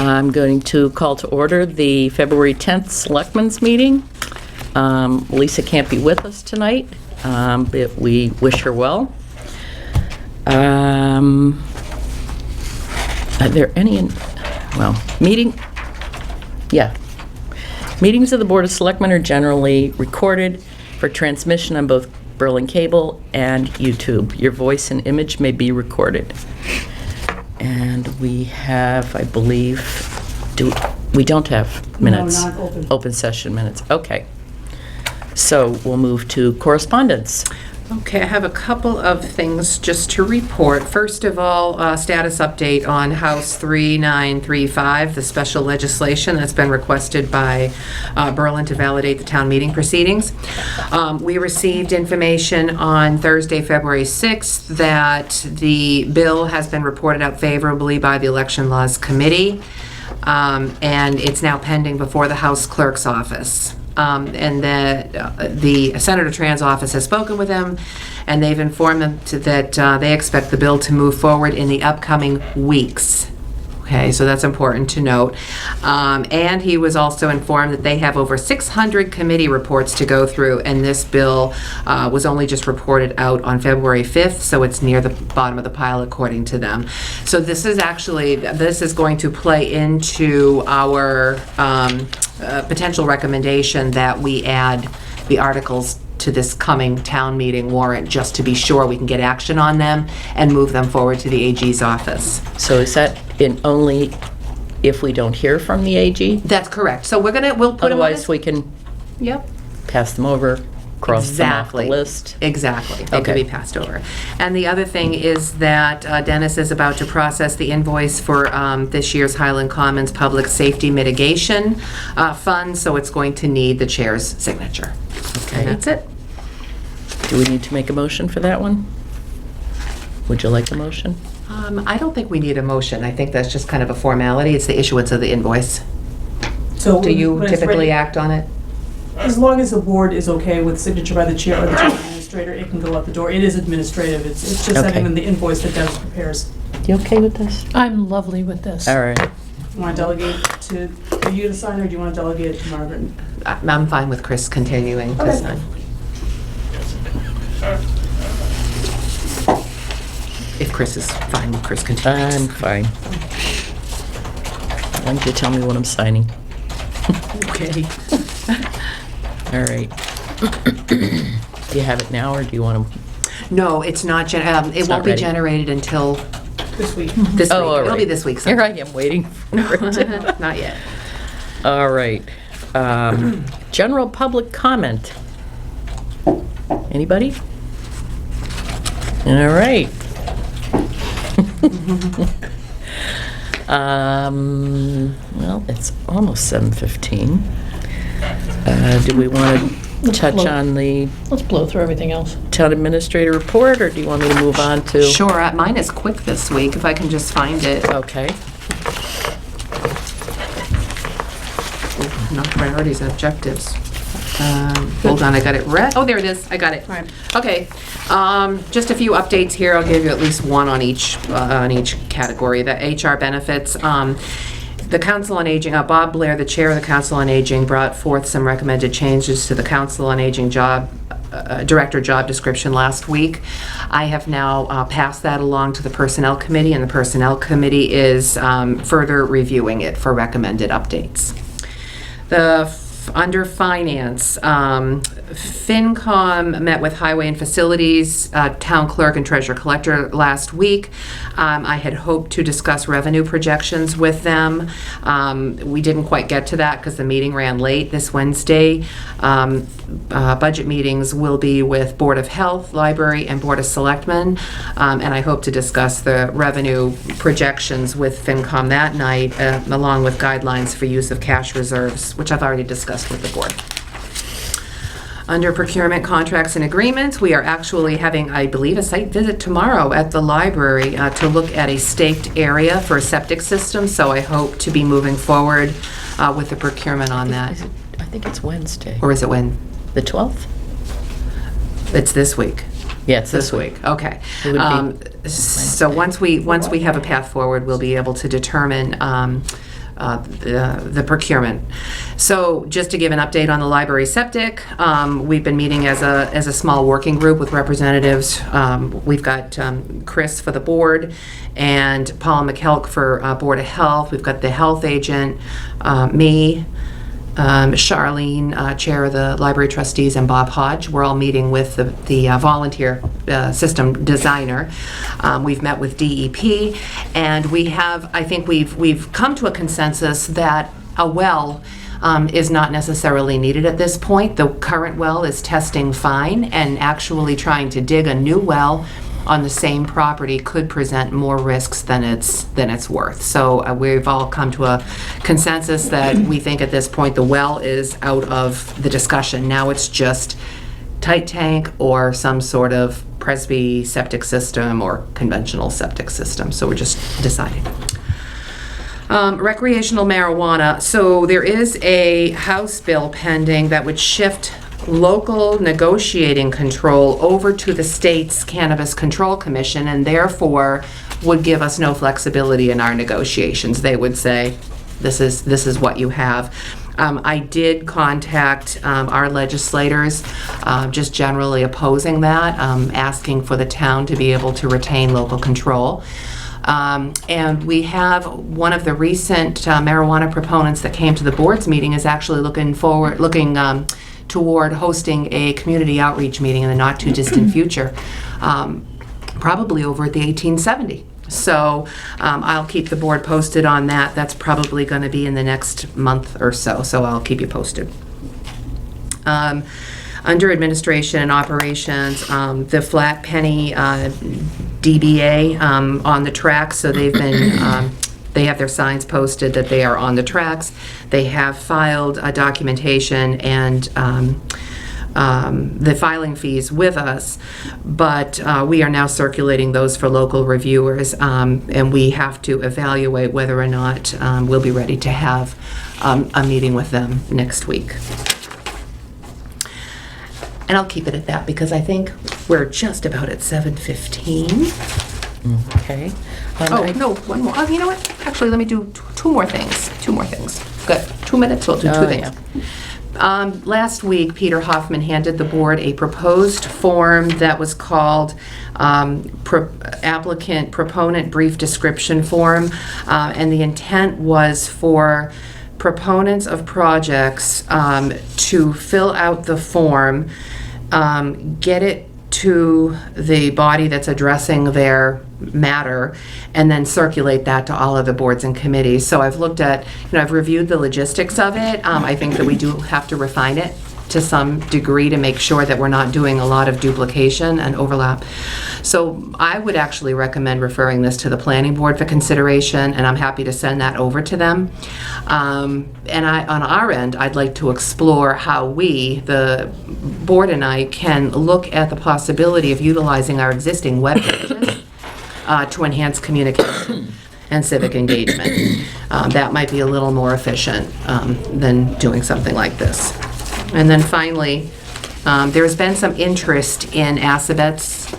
I'm going to call to order the February 10th Selectmen's meeting. Lisa can't be with us tonight, but we wish her well. Are there any, Meetings of the Board of Selectmen are generally recorded for transmission on both Berlin Cable and YouTube. Your voice and image may be recorded. And we have, I believe, we don't have minutes? No, not open. Open session minutes, okay. So we'll move to correspondence. Okay, I have a couple of things just to report. First of all, status update on House 3935, the special legislation that's been requested by Berlin to validate the town meeting proceedings. We received information on Thursday, February 6th, that the bill has been reported out favorably by the Election Laws Committee, and it's now pending before the House Clerk's office. And the Senator Tran's office has spoken with him, and they've informed them that they expect the bill to move forward in the upcoming weeks. Okay, so that's important to note. And he was also informed that they have over 600 committee reports to go through, and this bill was only just reported out on February 5th, so it's near the bottom of the pile according to them. So this is going to play into our potential recommendation that we add the articles to this coming town meeting warrant, just to be sure we can get action on them and move them forward to the AG's office. So is that in only if we don't hear from the AG? That's correct. So we'll put them on Otherwise, this. we can Yep. pass them over, cross them off the Exactly. list? Exactly. They could Okay. be passed over. And the other thing is that Dennis is about to process the invoice for this year's Highland Commons Public Safety Mitigation Fund, so it's going to need the chair's signature. Okay. And that's it. Do we need to make a motion for that one? Would you like a motion? I don't think we need a motion. I think that's just kind of a formality. It's the issuance of the invoice. So Do you when it's typically ready- act on it? As long as the board is okay with signature by the chair or the town administrator, it can go out the door. It is administrative. It's just Okay. sending them the invoice that Dennis prepares. You okay with this? I'm lovely with this. All right. You want to delegate for you to sign, or do you want to delegate it to Margaret? I'm fine with Chris continuing to Okay. sign. If Chris is fine with Chris continuing. I'm fine. Why don't you tell me what I'm signing? Okay. All right. Do you have it now, or do you want to? No, it's not, it not won't be ready. generated until This week. this week. Oh, all It'll right. be this week. Here I am waiting for it. Not yet. All right. General public comment. Anybody? All right. Well, it's almost 7:15. Do we want to touch on the Let's blow through everything else. town administrator report, or do you want me to move on to? Sure, mine is quick this week, if I can just find it. Okay. Not priorities and objectives. Hold on, I got it read. Oh, there it is, I got it. All right. Okay, just a few updates here. I'll give you at least one on each category. The HR benefits. The Council on Aging, Bob Blair, the chair of the Council on Aging, brought forth some recommended changes to the Council on Aging director job description last week. I have now passed that along to the Personnel Committee, and the Personnel Committee is further reviewing it for recommended updates. Under Finance, FinCom met with Highway and Facilities, Town Clerk and Treasurer Collector last week. I had hoped to discuss revenue projections with them. We didn't quite get to that because the meeting ran late this Wednesday. Budget meetings will be with Board of Health, Library, and Board of Selectmen, and I hope to discuss the revenue projections with FinCom that night, along with guidelines for use of cash reserves, which I've already discussed with the board. Under procurement contracts and agreements, we are actually having, I believe, a site visit tomorrow at the library to look at a staked area for a septic system, so I hope to be moving forward with the procurement on that. I think it's Wednesday. Or is it when? The 12th? It's this week. Yeah, it's this week. Okay. It would be So once we have a path forward, we'll be able to determine the procurement. So just to give an update on the library septic, we've been meeting as a small working group with representatives. We've got Chris for the board and Paul McKelk for Board of Health. We've got the health agent, me, Charlene, chair of the library trustees, and Bob Hodge. We're all meeting with the volunteer system designer. We've met with DEP, and I think we've come to a consensus that a well is not necessarily needed at this point. The current well is testing fine, and actually trying to dig a new well on the same property could present more risks than it's worth. So we've all come to a consensus that we think at this point the well is out of the discussion. Now it's just tight tank or some sort of Presby septic system or conventional septic system. So we're just deciding. Recreational marijuana. So there is a House bill pending that would shift local negotiating control over to the state's Cannabis Control Commission, and therefore would give us no flexibility in our negotiations. They would say, this is what you have. I did contact our legislators, just generally opposing that, asking for the town to be able to retain local control. And we have one of the recent marijuana proponents that came to the board's meeting is actually looking toward hosting a community outreach meeting in the not too distant future, probably over at the 1870. So I'll keep the board posted on that. That's probably going to be in the next month or so, so I'll keep you posted. Under administration and operations, the Flat Penny DBA on the track, so they've been they have their signs posted that they are on the tracks. They have filed a documentation and the filing fees with us, but we are now circulating those for local reviewers, and we have to evaluate whether or not we'll be ready to have a meeting with them next week. And I'll keep it at that because I think we're just about at 7:15. Okay. No, one more. Oh, you know what? Actually, let me do two more things. Good. 2 minutes, we'll do two things. Yeah. Last week, Peter Hoffman handed the board a proposed form that was called Applicant Proponent Brief Description Form, and the intent was for proponents of projects to fill out the form, get it to the body that's addressing their matter, and then circulate that to all of the boards and committees. So I've looked at, I've reviewed the logistics of it. I think that we do have to refine it to some degree to make sure that we're not doing a lot of duplication and overlap. So I would actually recommend referring this to the planning board for consideration, and I'm happy to send that over to them. And on our end, I'd like to explore how we, the board and I, can look at the possibility of utilizing our existing web pages to enhance communication and civic engagement. That might be a little more efficient than doing something like this. And then finally, there's been some interest in Assabet's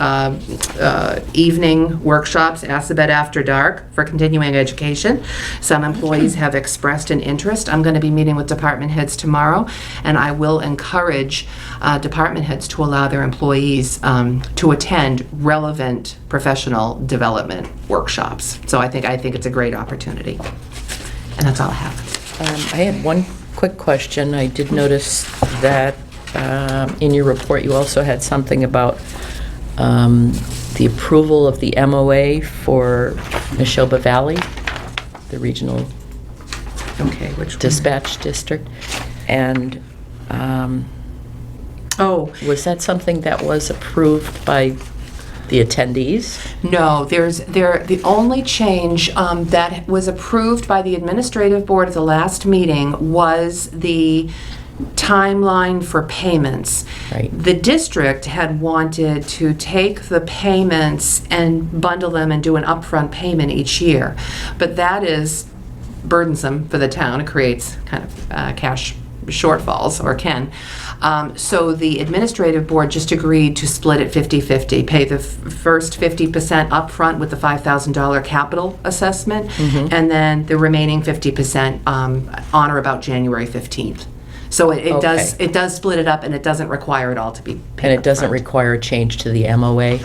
evening workshops, Assabet After Dark, for continuing education. Some employees have expressed an interest. I'm going to be meeting with department heads tomorrow, and I will encourage department heads to allow their employees to attend relevant professional development workshops. So I think it's a great opportunity. And that's all I have. I had one quick question. I did notice that in your report you also had something about the approval of the MOA for Neshoba Valley, the regional Which dispatch district. And was that something that was approved by the attendees? No, the only change that was approved by the administrative board at the last meeting was the timeline for payments. Right. The district had wanted to take the payments and bundle them and do an upfront payment each year, but that is burdensome for the town. It creates kind of cash shortfalls, or can. So the administrative board just agreed to split it 50/50, pay the first 50% upfront with the $5,000 capital assessment, and then the remaining 50% on or about January 15th. So it does Okay. it does split it up, and it doesn't require it all to be paid And it doesn't upfront. require a change to the MOA?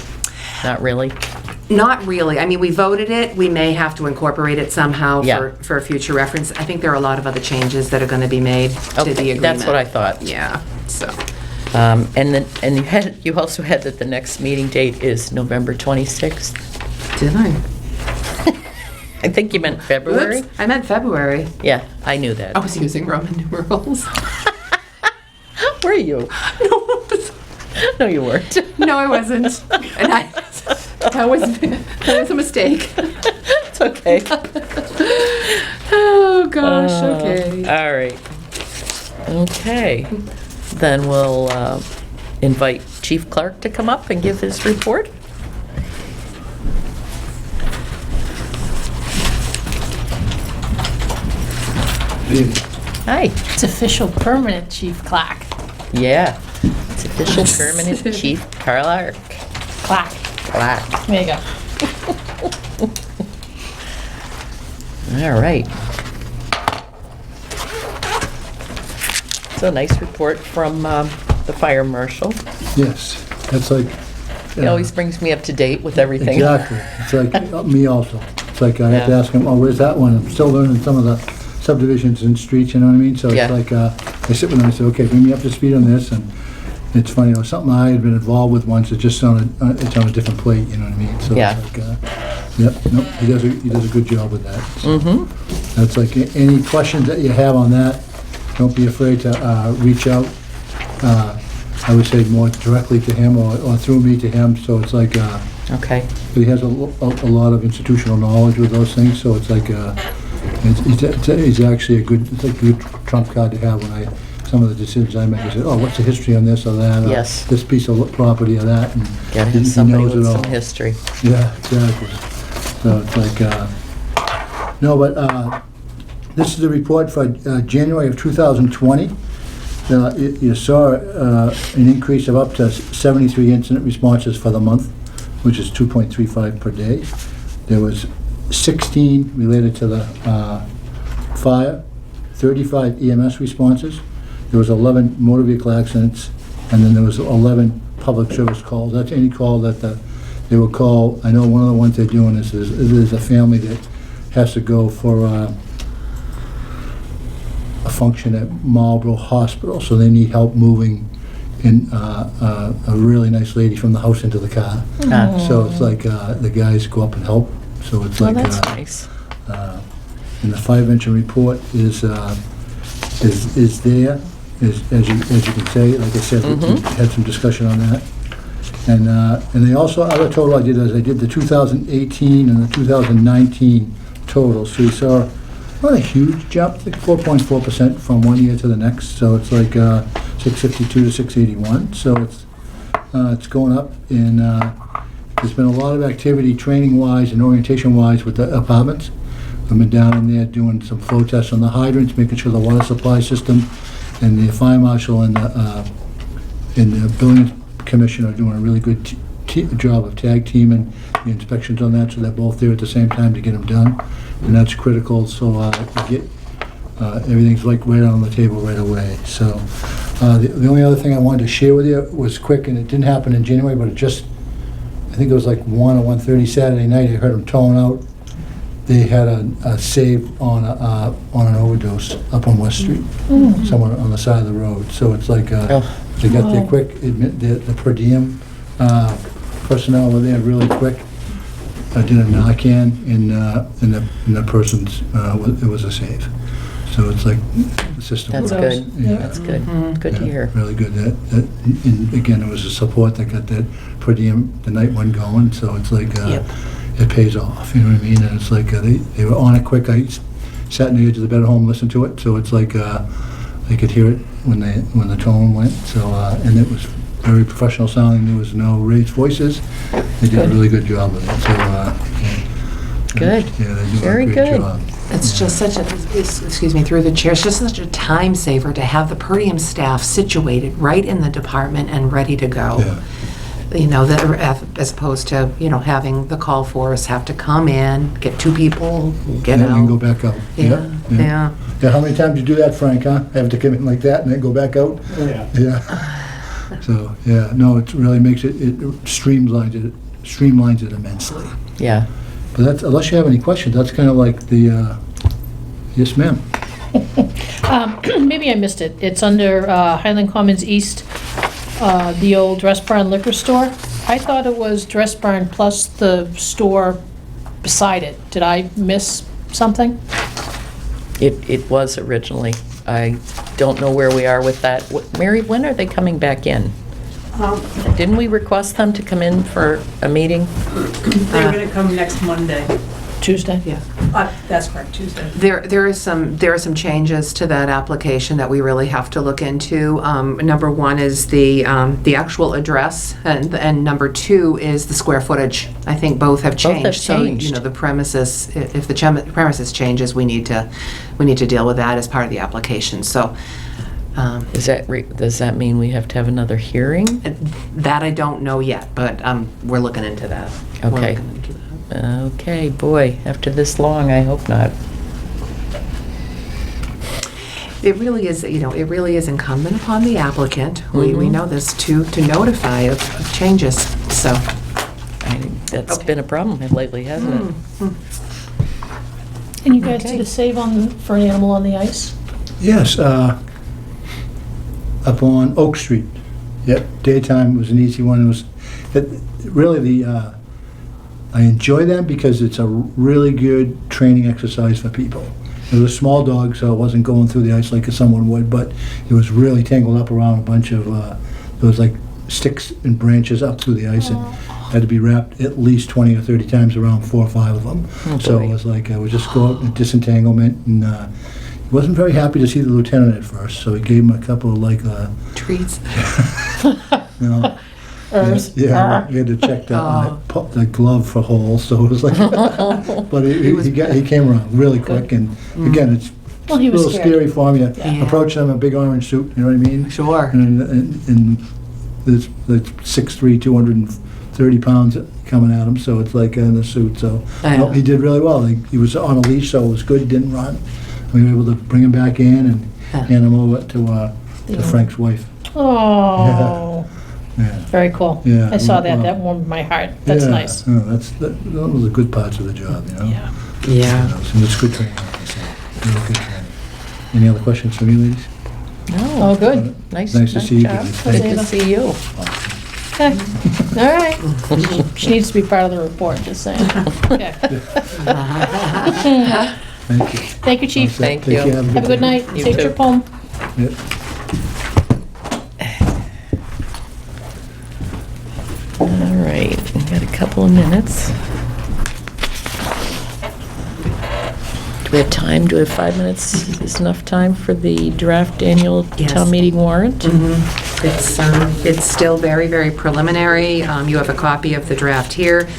Not really? Not really. I mean, we voted it. We may have to incorporate it somehow Yeah. for future reference. I think there are a lot of other changes that are going to be made to the Okay, agreement. that's what I thought. Yeah, so. And then, and you also had that the next meeting date is November 26th? Did I? I think you meant February? Oops, I meant February. Yeah, I knew that. I was using Roman numerals. Were you? No, you weren't. No, I wasn't. And that was a mistake. It's okay. Oh, gosh, okay. All right. Okay. Then we'll invite Chief Clark to come up and give his report. Hi. It's official permanent, Chief Clack. Yeah. It's official permanent Chief Clark. Clack. Clark. There you go. All right. So nice report from the fire marshal. Yes, that's like. He always brings me up to date with everything. Exactly. It's like me also. It's like I have to Yeah. ask him, oh, where's that one? I'm still learning some of the subdivisions and streets, you know what I mean? So Yeah. it's like, I sit with him and I say, okay, bring me up to speed on this. And it's funny, it was something I had been involved with once, it's just it's on a different plate, you know what I mean? So Yeah. it's like, yep, nope, he does a good job with that. So Mm-hmm. that's like, any questions that you have on that, don't be afraid to reach out. I would say more directly to him or through me to him, so it's like, Okay. he has a lot of institutional knowledge with those things, so it's like, he's actually it's a good trump card to have when some of the decisions I make, I say, oh, what's the history on this or that? Or Yes. this piece of property or that, and Gotta he have somebody knows it with all. some history. Yeah, exactly. So it's like, no, but this is the report for January of 2020. You saw an increase of up to 73 incident responses for the month, which is 2.35 per day. There was 16 related to the fire, 35 EMS responses. There was 11 motor vehicle accidents, and then there was 11 public service calls. That's any call that they will call. I know one of the ones they're doing is there's a family that has to go for a function at Marlborough Hospital, so they need help moving in a really nice lady from the house into the car. So it's like the guys go up and help. So it's Well, like that's nice. and the fire venture report is there. As you can say, like I said, we had some discussion on that. And they also, other total I did is I did the 2018 and the 2019 total. So you saw not a huge jump, like 4.4% from one year to the next. So it's like 652 to 681. So it's going up. And there's been a lot of activity training-wise and orientation-wise with the apartments. I've been down in there doing some flow tests on the hydrants, making sure the water supply system, and the fire marshal and the building commission are doing a really good job of tag teaming the inspections on that, so they're both there at the same time to get them done, and that's critical. So you get everything's like right on the table right away. So the only other thing I wanted to share with you was quick, and it didn't happen in January, but I think it was like 1 or 1:30 Saturday night. I heard them towing out. They had a save on an overdose up on West Street, somewhere on the side of the road. So it's like they got there quick. The per diem personnel were there really quick. I did a Narcan, and the person's it was a save. So it's like the system. That's works. good. Yeah. That's good. Good to Yeah, hear. Really good. And again, it was the support that got that per diem, the night one going. So it's like. Yep. It pays off, you know what I mean? And it's like, they were on it quick. I sat in the edge of the bed at home, listened to it, so it's like, they could hear it when the tone went, so, and it was very professional sounding. There was no raised voices. They did a Good. really good job with it, so, yeah. Good. Yeah, they do Very a great good. job. It's just such a, excuse me, through the chair, it's just such a time saver to have the per diem staff situated right in the department and ready to go. Yeah. You know, as opposed to, you know, having the call force have to come in, get 2 people, get And then go out. back out. Yeah, yeah. Yeah, how many times do you do that, Frank, huh? Have to come in like that and then go back out? Yeah. Yeah. So, yeah, no, it really makes it streamlines it immensely. Yeah. But that's, unless you have any questions, that's kind of like the, yes, ma'am. Maybe I missed it. It's under Highland Commons East, the old Dress Barn liquor store. I thought it was Dress Barn plus the store beside it. Did I miss something? It was originally. I don't know where we are with that. Mary, when are they coming back in? Didn't we request them to come in for a meeting? They're gonna come next Monday. Tuesday? Yeah. That's correct, Tuesday. There are some changes to that application that we really have to look into. Number 1 is the actual address, and number 2 is the square footage. I think both have changed. Both have changed. So, you know, the premises, if the premises changes, we need to deal with that as part of the application. So, Does that mean we have to have another hearing? that I don't know yet, but we're looking into that. We're Okay. looking into that. Okay, boy, after this long, I hope not. It really is, you know, it really is incumbent upon the applicant, we know this, to notify of changes, so. That's Okay. been a problem lately, hasn't it? And you guys Okay. did a save for an animal on the ice? Yes, up on Oak Street. Yep, daytime was an easy one. Really, I enjoy them because it's a really good training exercise for people. It was a small dog, so it wasn't going through the ice like someone would, but it was really tangled up around a bunch of, there was like sticks and branches up through the ice, and had to be wrapped at least 20 or 30 times around 4 or 5 of them. Oh, So boy. it was like, I would just go out and disentanglement, and he wasn't very happy to see the lieutenant at first, so he gave him a couple of like, Treats. you know, Ers. yeah, we had to check the glove for holes, so it was like, but he came around really quick, and again, it's Well, he a was little scared. scary for me. You Yeah. approach them, a big orange suit, you know what I mean? Sure. And there's 6'3", 230 pounds coming at him, so it's like in the suit, so Yeah. no, he did really well. He was on a leash, so it was good, didn't run. We were able to bring him back in and Yeah. hand him over to Frank's wife. Oh, Yeah. very cool. Yeah. I saw that. Wow. That warmed my heart. That's Yeah, nice. no, those are the good parts of the job, you know? Yeah. Yeah. You know, so it's good training, like I said. Real good training. Any other questions from you, ladies? Oh, No. good. Nice to see you job. guys. Good Thank to you. see you. Okay. All right. She needs to be part of the report, just saying. Okay. Thank you. Thank you, Chief. Thank Take you. care. Have a good night. You Safe too. trip home. Yep. All right, we got a couple of minutes. Do we have time? Do we have 5 minutes? Is enough time for the draft annual Yes. town meeting warrant? It's still very, very preliminary. You have a copy of the draft here.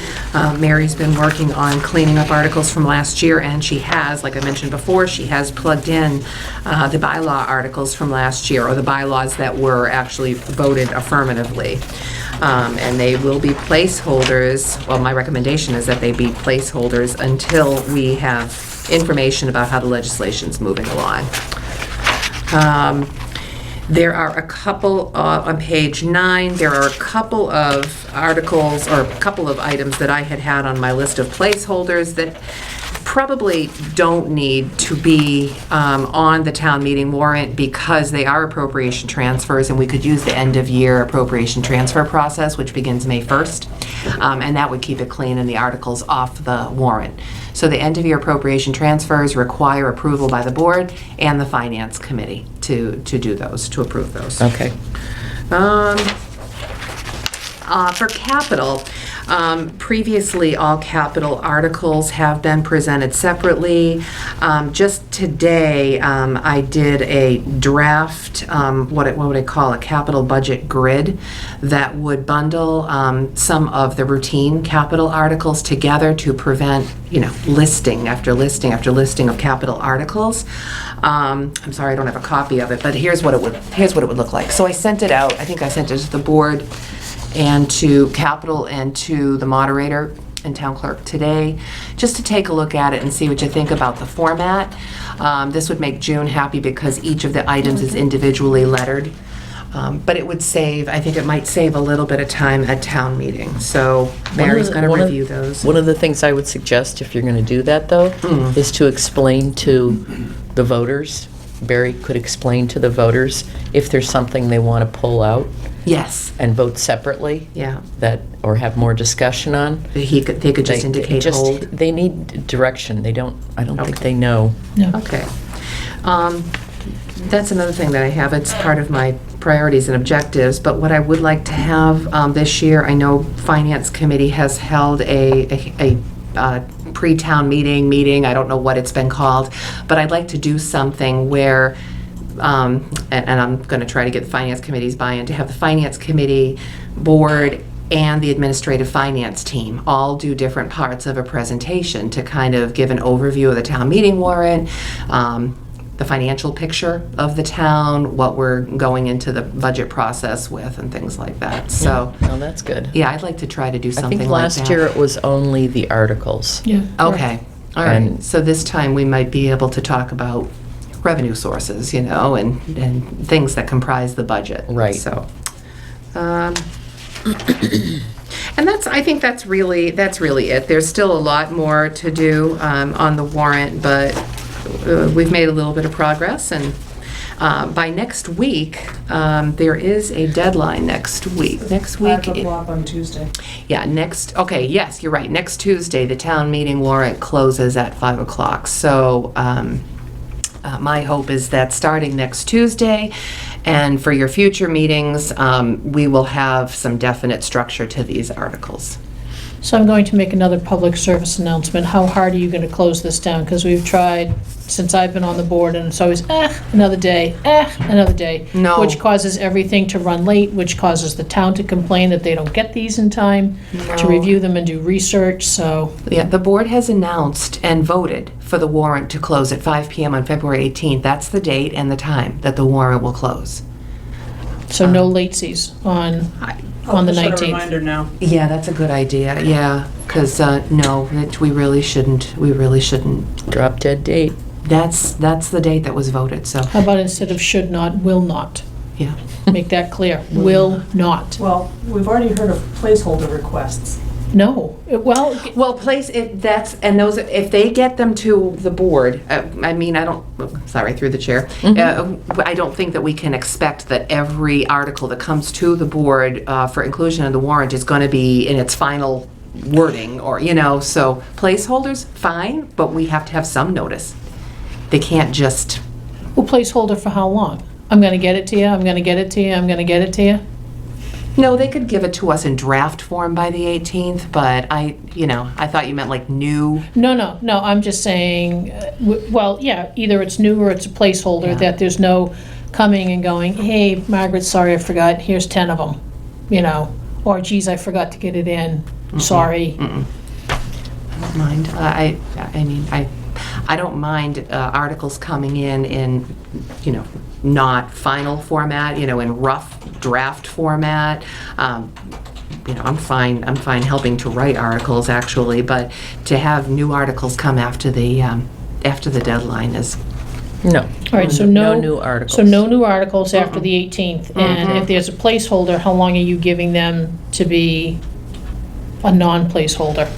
Mary's been working on cleaning up articles from last year, and she has, like I mentioned before, she has plugged in the bylaw articles from last year, or the bylaws that were actually voted affirmatively. And they will be placeholders. Well, my recommendation is that they be placeholders until we have information about how the legislation's moving along. There are a couple, on page 9, there are a couple of articles, or a couple of items that I had on my list of placeholders that probably don't need to be on the town meeting warrant because they are appropriation transfers, and we could use the end-of-year appropriation transfer process, which begins May 1st, and that would keep it clean and the articles off the warrant. So the end-of-year appropriation transfers require approval by the board and the finance committee to do those, to approve those. Okay. For capital, previously, all capital articles have been presented separately. Just today, I did a draft, what would I call, a capital budget grid that would bundle some of the routine capital articles together to prevent, listing after listing after listing of capital articles. I'm sorry, I don't have a copy of it, but here's what it would look like. So I sent it out. I think I sent it to the board and to capital and to the moderator and town clerk today, just to take a look at it and see what you think about the format. This would make June happy because each of the items is individually lettered. But it would save, I think it might save a little bit of time at town meeting. So Mary's going to review those. One of the things I would suggest, if you're going to do that, though, is to explain to the voters, Barry could explain to the voters if there's something they want to pull out Yes, and vote separately, yeah. or have more discussion on. They could just indicate hold. They need direction. I don't think Okay. they know. No. Okay. That's another thing that I have. It's part of my priorities and objectives, but what I would like to have this year, I know Finance Committee has held a pre-town meeting, I don't know what it's been called, but I'd like to do something where, and I'm going to try to get the Finance Committee's buy-in, to have the Finance Committee, board, and the administrative finance team all do different parts of a presentation to kind of give an overview of the town meeting warrant, the financial picture of the town, what we're going into the budget process with, and things like that. So, No, that's good. yeah, I'd like to try to do I something think like last that. year it was only the articles. Yeah. Okay, all right. And- So this time we might be able to talk about revenue sources, and things that comprise the budget. Right. So, and I think that's really it. There's still a lot more to do on the warrant, but we've made a little bit of progress, and by next week, there is a deadline next week. Next week. 5 o'clock on Tuesday. Yeah, okay, yes, you're right. Next Tuesday, the town meeting warrant closes at 5 o'clock. So my hope is that starting next Tuesday, and for your future meetings, we will have some definite structure to these articles. So I'm going to make another public service announcement. How hard are you going to close this down? Because we've tried since I've been on the board, and it's always, another day, another day. No. Which causes everything to run late, which causes the town to complain that they don't get these in time to No. review them and do research, so. Yeah, the board has announced and voted for the warrant to close at 5 PM on February 18th. That's the date and the time that the warrant will close. So no latesies on the I'll put a 19th. reminder now. Yeah, that's a good idea, yeah, because, no, we really shouldn't. Drop dead date. That's the date that was voted, so, How about instead of should not, will not? yeah. Make that clear. Will not. Well, we've already heard of placeholder requests. No. Well, Well, those, if they get them to the board, through the chair, I don't think that we can expect that every article that comes to the board for inclusion in the warrant is going to be in its final wording, or, so placeholders, fine, but we have to have some notice. They can't just, well, placeholder for how long? I'm going to get it to you, I'm going to get it to you, I'm going to get it to you? no, they could give it to us in draft form by the 18th, but I thought you meant like new. No, I'm just saying, either it's new or it's a placeholder, Yeah. that there's no coming and going, hey, Margaret, sorry, I forgot, here's 10 of them, or geez, I forgot to get it in, sorry. I don't mind. I don't mind articles coming in, not final format, in rough draft format. I'm fine helping to write articles, actually, but to have new articles come after the deadline is, No. All right, so No new articles. So no new articles after the 18th, and if there's a placeholder, how long are you giving them to be a non-placeholder?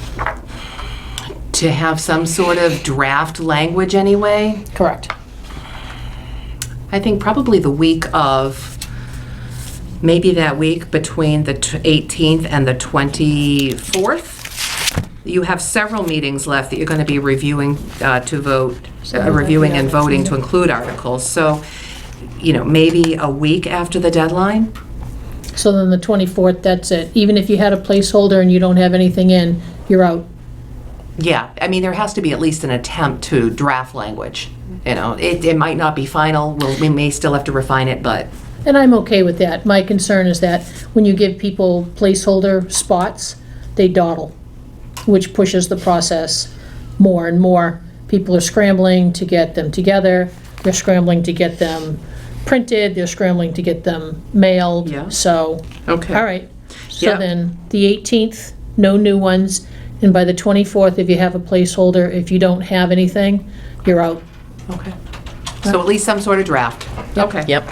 to have some sort of draft language anyway. Correct. I think probably the week of, maybe that week between the 18th and the 24th. You have several meetings left that you're going to be reviewing to vote, reviewing and voting to include articles. So, maybe a week after the deadline? So then the 24th, that's it. Even if you had a placeholder and you don't have anything in, you're out. Yeah, I mean, there has to be at least an attempt to draft language. You know, it might not be final, we may still have to refine it, but, And I'm okay with that. My concern is that when you give people placeholder spots, they dawdle, which pushes the process more and more. People are scrambling to get them together, they're scrambling to get them printed, they're scrambling to get them mailed. Yeah. So, okay. all right. So Yeah. then, the 18th, no new ones, and by the 24th, if you have a placeholder, if you don't have anything, you're out. Okay. So at least some sort of draft. Okay. Yep.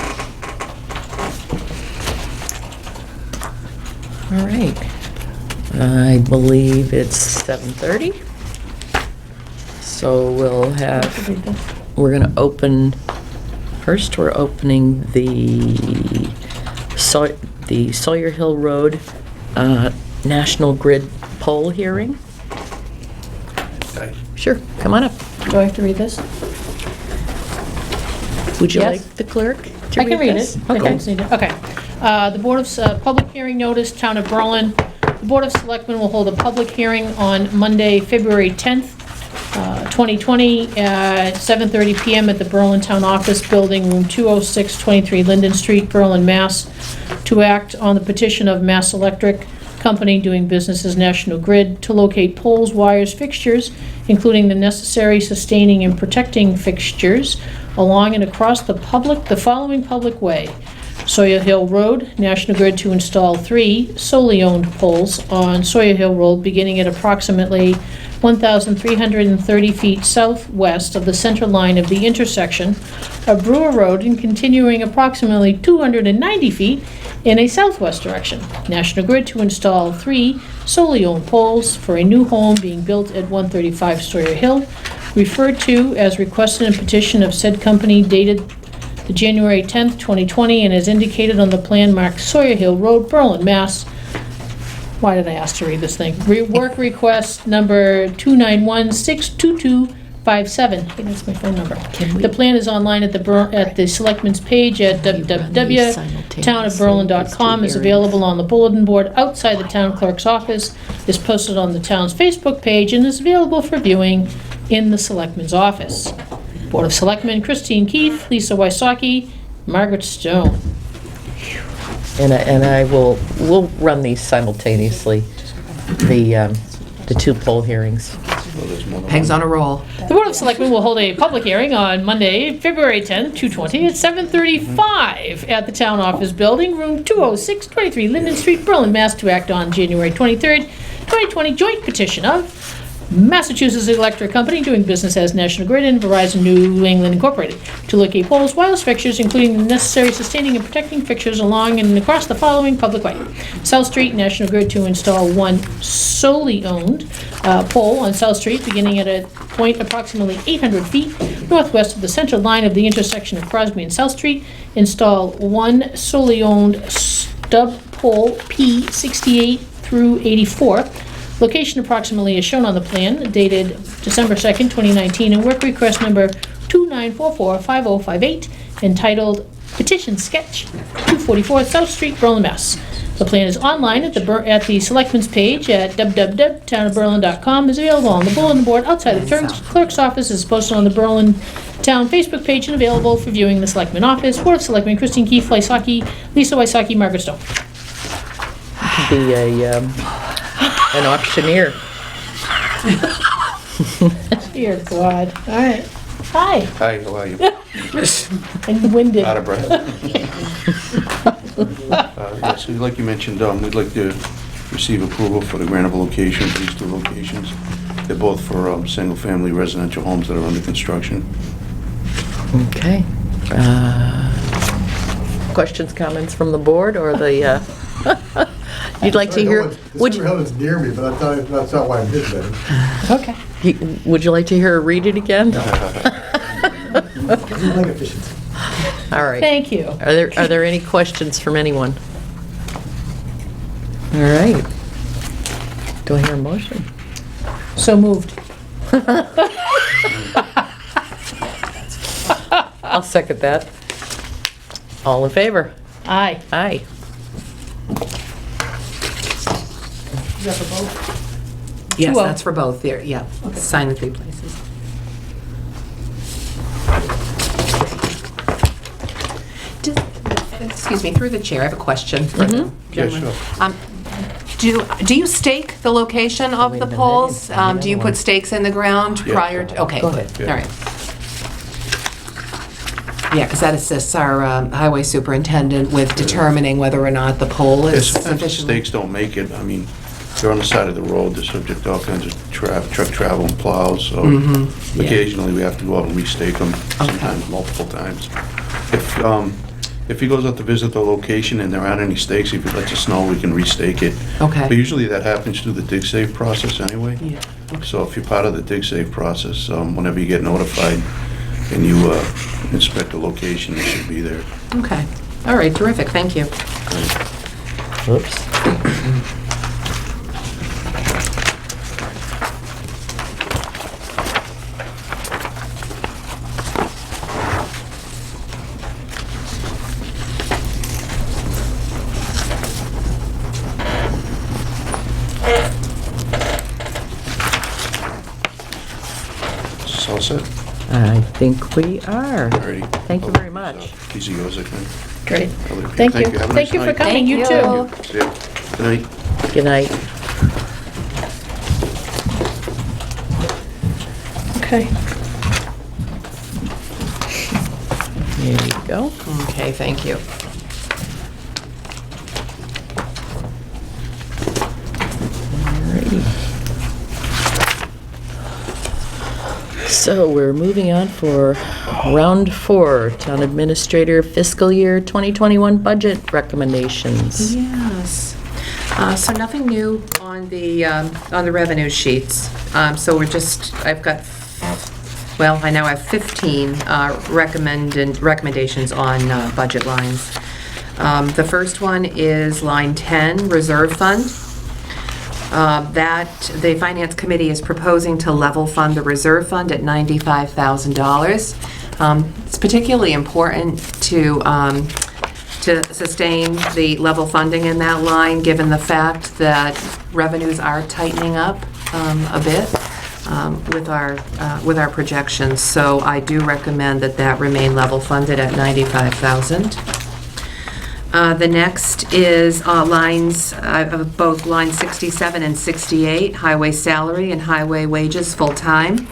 All right. I believe it's 7:30. So we'll have, we're gonna open, first we're opening the Sawyer Hill Road National Grid poll hearing. Sure, come on up. Do I have to read this? Would you Yes. like the clerk to I can read this? it. I Okay. just need it. Okay. The Board of, public hearing notice, Town of Berlin. The Board of Selectmen will hold a public hearing on Monday, February 10th, 2020, at 7:30 PM at the Berlin Town Office Building, Room 206, 23 Linden Street, Berlin, Mass., to act on the petition of Mass Electric Company doing business as National Grid to locate poles, wires, fixtures, including the necessary sustaining and protecting fixtures along and across the following public way: Sawyer Hill Road, National Grid to install 3 solely owned poles on Sawyer Hill Road beginning at approximately 1,330 feet southwest of the center line of the intersection of Brewer Road and continuing approximately 290 feet in a southwest direction. National Grid to install 3 solely owned poles for a new home being built at 135 Sawyer Hill, referred to as requested in petition of said company dated the January 10th, 2020, and as indicated on the plan marked Sawyer Hill Road, Berlin, Mass. Why did I ask to read this thing? Work request number 291-62257. Hey, that's my phone number. The plan is online at the Selectmen's page at www.townofberlin.com, is available on the bulletin board outside the town clerk's office, is posted on the town's Facebook page, and is available for viewing in the Selectmen's office. Board of Selectmen, Christine Keefe, Lisa Wysocki, Margaret Stone. And we'll run these simultaneously, the 2 poll hearings. Peg's on a roll. The Board of Selectmen will hold a public hearing on Monday, February 10th, 2020, at 7:35 at the Town Office Building, Room 206, 23 Linden Street, Berlin, Mass. To act on January 23rd, 2020 joint petition of Massachusetts Electric Company doing business as National Grid and Verizon New England Incorporated to locate poles, wireless fixtures, including the necessary sustaining and protecting fixtures along and across the following public way: South Street, National Grid to install 1 solely owned pole on South Street beginning at a point approximately 800 feet northwest of the central line of the intersection of Crosby and South Street. Install 1 solely owned stub pole P68 through 84. Location approximately is shown on the plan, dated December 2nd, 2019, and work request number 29445058, entitled Petition Sketch, 244 South Street, Berlin, Mass. The plan is online at the Selectmen's page at www.townofberlin.com, is available on the bulletin board outside the clerk's office, is posted on the Berlin Town Facebook page, and available for viewing in the Selectmen office. Board of Selectmen, Christine Keefe, Lysocki, Lisa Wysocki, Margaret Stone. Be an auctioneer. Dear God. All right. Hi. Hi, how are you? And winded. Out of breath. Yes, so like you mentioned, we'd like to receive approval for the grant of location for these 2 locations. They're both for single-family residential homes that are under construction. Okay. Questions, comments from the board or the, you'd like to hear? Would you, Hill is near me, but that's not why I'm here today. Okay. would you like to hear her read it again? I do like efficiency. All right. Thank you. Are there any questions from anyone? All right. Do I hear a motion? So moved. I'll second that. All in favor? Aye. Aye. Is that for both? Yes, 2-0. that's for both, there, yeah. Okay. Sign the 3 places. Excuse me, through the chair, I have a question for the Yeah, gentleman. sure. Do you stake the location of Wait the a minute, poles? I didn't- Do you put stakes in the ground Yeah. prior to? Okay, Go good, ahead. all Yeah. right. Yeah, because that assists our highway superintendent with determining whether or not the pole Yeah, is sometimes the sufficiently. stakes don't make it. I mean, they're on the side of the road, they're subject to all kinds of truck travel and plows, so Yeah. occasionally we have to go out and restake them, sometimes multiple times. If he goes out to visit the location and there aren't any stakes, if he lets us know, we can restake it. Okay. But usually that happens through the dig save process anyway. Yeah. So if you're part of the dig save process, whenever you get notified and you inspect the location, it should be there. Okay, all right, terrific, thank you. Oops. Is this all set? I think we are. Alrighty. Thank you very much. These are yours, I think. Great. I'll leave it. Thank you. Have a nice Thank you for night. coming, you Thank too. you. See ya. Good night. Good night. Okay. There you go. Okay, thank you. Alrighty. So we're moving on for round 4, Town Administrator Fiscal Year 2021 Budget Recommendations. Yes. So nothing new on the revenue sheets. So we're just, I now have 15 recommendations on budget lines. The first one is line 10, Reserve Fund. That the Finance Committee is proposing to level fund the reserve fund at $95,000. It's particularly important to sustain the level funding in that line, given the fact that revenues are tightening up a bit with our projections. So I do recommend that remain level funded at $95,000. The next is both lines 67 and 68, highway salary and highway wages full-time.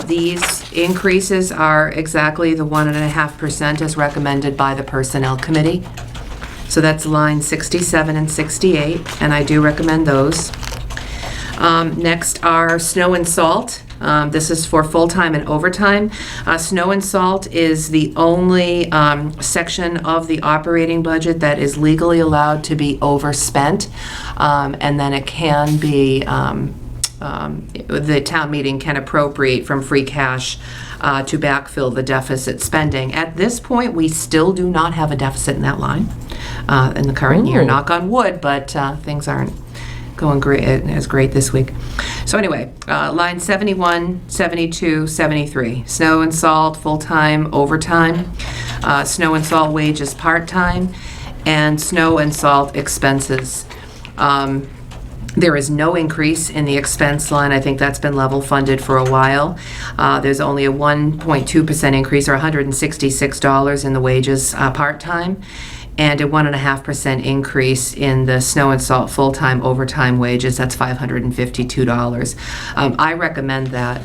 These increases are exactly the 1.5% as recommended by the Personnel Committee. So that's line 67 and 68, and I do recommend those. Next are snow and salt. This is for full-time and overtime. Snow and salt is the only section of the operating budget that is legally allowed to be overspent, and then it can be, the town meeting can appropriate from free cash to backfill the deficit spending. At this point, we still do not have a deficit in that line in the current year, Ooh. knock on wood, but things aren't going great this week. So anyway, line 71, 72, 73, snow and salt, full-time, overtime, snow and salt wages, part-time, and snow and salt expenses. There is no increase in the expense line. I think that's been level funded for a while. There's only a 1.2% increase, or $166 in the wages part-time, and a 1.5% increase in the snow and salt full-time overtime wages. That's $552. I recommend that.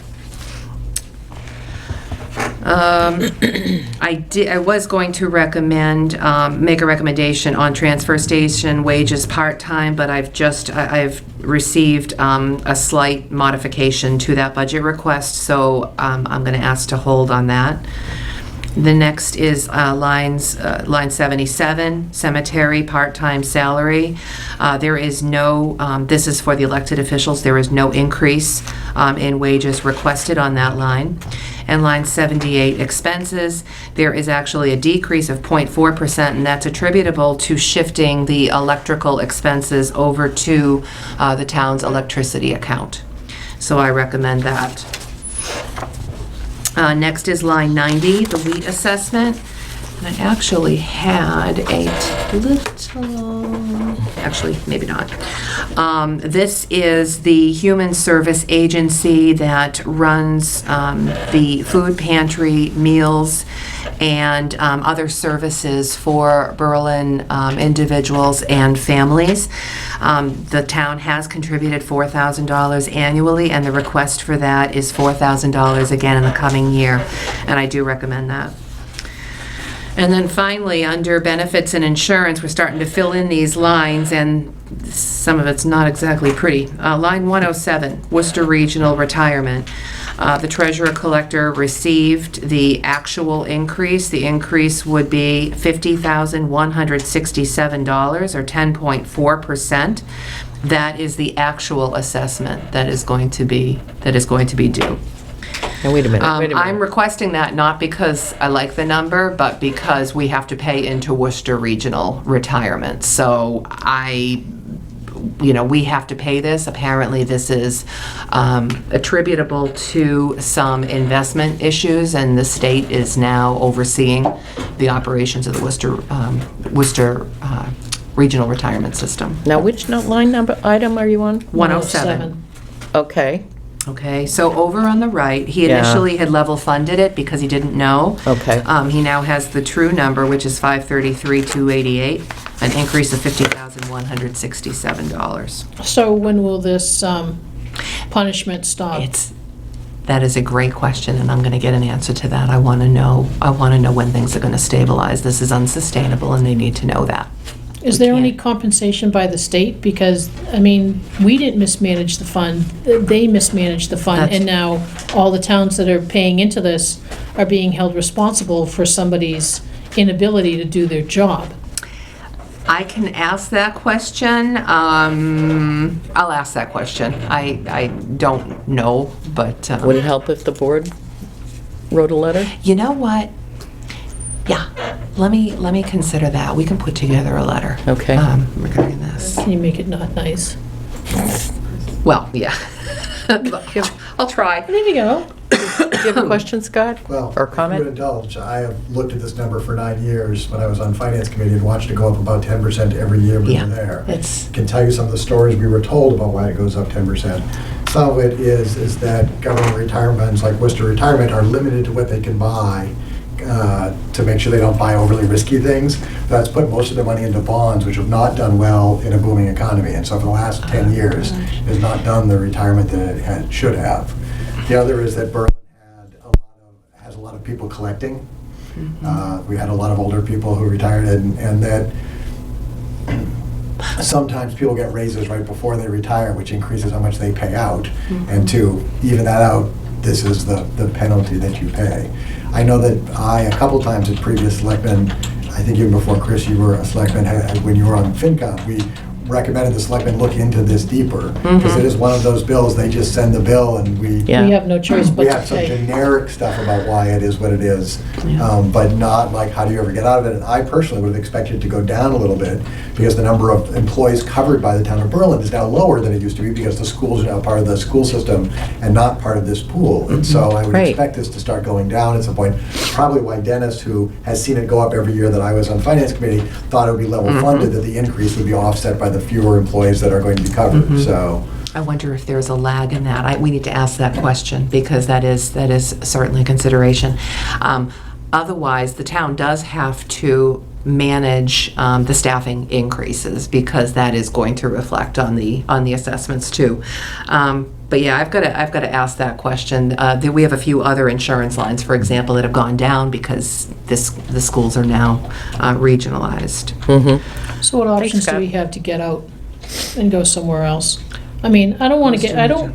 I was going to recommend, make a recommendation on transfer station wages part-time, but I've received a slight modification to that budget request, so I'm going to ask to hold on that. The next is line 77, cemetery part-time salary. There is no, this is for the elected officials, there is no increase in wages requested on that line. And line 78, expenses, there is actually a decrease of 0.4%, and that's attributable to shifting the electrical expenses over to the town's electricity account. So I recommend that. Next is line 90, the wheat assessment. I actually had a little, actually, maybe not. This is the human service agency that runs the food pantry, meals, and other services for Berlin individuals and families. The town has contributed $4,000 annually, and the request for that is $4,000 again in the coming year, and I do recommend that. And then finally, under benefits and insurance, we're starting to fill in these lines, and some of it's not exactly pretty. Line 107, Worcester Regional Retirement. The treasurer collector received the actual increase. The increase would be $50,167, or 10.4%. That is the actual assessment that is going to be due. Now, wait a minute, I'm requesting that not because I like the number, but because we have to pay into Worcester Regional Retirement. So we have to pay this. Apparently, this is attributable to some investment issues, and the state is now overseeing the operations of the Worcester Regional Retirement System. Now, which line number item are you on? 107. Okay, Okay, so over on the right, he Yeah. initially had level funded it because he didn't know. okay. He now has the true number, which is $533,288, an increase of $50,167. So when will this punishment stop? That is a great question, and I'm going to get an answer to that. I want to know when things are going to stabilize. This is unsustainable, and they need to know that. Is there any compensation by the state? Because, I mean, we didn't mismanage the fund, they mismanaged the fund, That's- and now all the towns that are paying into this are being held responsible for somebody's inability to do their job. I can ask that question. I'll ask that question. I don't know, but... Would it help if the board wrote a letter? You know what? Yeah, let me consider that. We can put together a letter. Okay. Regarding this. Can you make it not nice? Well, yeah. I'll try. There you go. Do you have a question, Scott? Well, Or if you comment? would indulge, I have looked at this number for 9 years when I was on Finance Committee and watched it go up about 10% every year we Yeah, were there. it's- I can tell you some of the stories we were told about why it goes up 10%. Some of it is that government retirements like Worcester Retirement are limited to what they can buy to make sure they don't buy overly risky things. That's put most of their money into bonds, which have not done well in a booming economy. And so for the last 10 years, it has not done the retirement that it should have. The other is that Berlin has a lot of people collecting. We had a lot of older people who retired, and that sometimes people get raises right before they retire, which increases how much they pay out. And to even that out, this is the penalty that you pay. I know that a couple times at previous selectmen, I think even before Chris, you were a selectman, when you were on FinCom, we recommended the selectmen look into this deeper, because it is one of those bills, they just send the bill and we Yeah. We have no choice but we to have some pay. generic stuff about why it is what it is, but not like how do you ever get out of it. And I personally would have expected it to go down a little bit because the number of employees covered by the town of Berlin is now lower than it used to be because the schools are now part of the school system and not part of this pool. And so I would Right. expect this to start going down at some point. Probably why Dennis, who has seen it go up every year that I was on Finance Committee, thought it would be level funded, that the increase would be offset by the fewer employees that are going to be covered. So. I wonder if there's a lag in that. We need to ask that question because that is certainly a consideration. Otherwise, the town does have to manage the staffing increases because that is going to reflect on the assessments too. But yeah, I've got to ask that question. We have a few other insurance lines, for example, that have gone down because the schools are now regionalized. So what options do Scott. we have to get out and go somewhere else? I mean, I don't want to I don't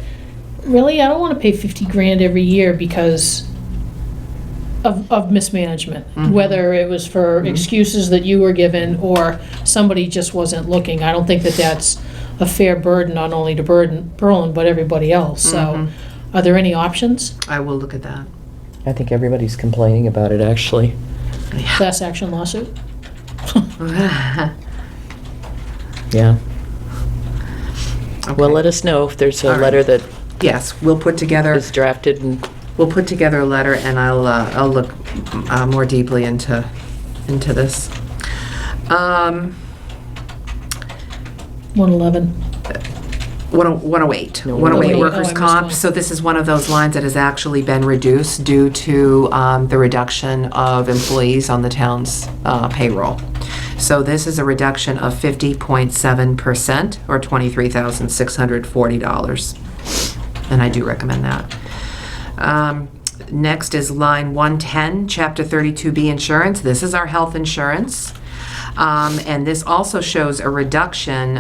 want to pay 50 grand every year because of mismanagement. Whether it was for excuses that you were given or somebody just wasn't looking. I don't think that that's a fair burden, not only to Berlin, but everybody else. So are there any options? I will look at that. I think everybody's complaining about it, actually. Class action lawsuit? Yeah. Well, Okay. let us know if there's a All right. letter that Yes, we'll put together. is drafted and We'll put together a letter, and I'll look more deeply into into this. 111. 108. No, 108 108. workers' Oh, I missed comp. one. So this is one of those lines that has actually been reduced due to the reduction of employees on the town's payroll. So this is a reduction of 50.7%, or $23,640. And I do recommend that. Next is line 110, Chapter 32B insurance. This is our health insurance. And this also shows a reduction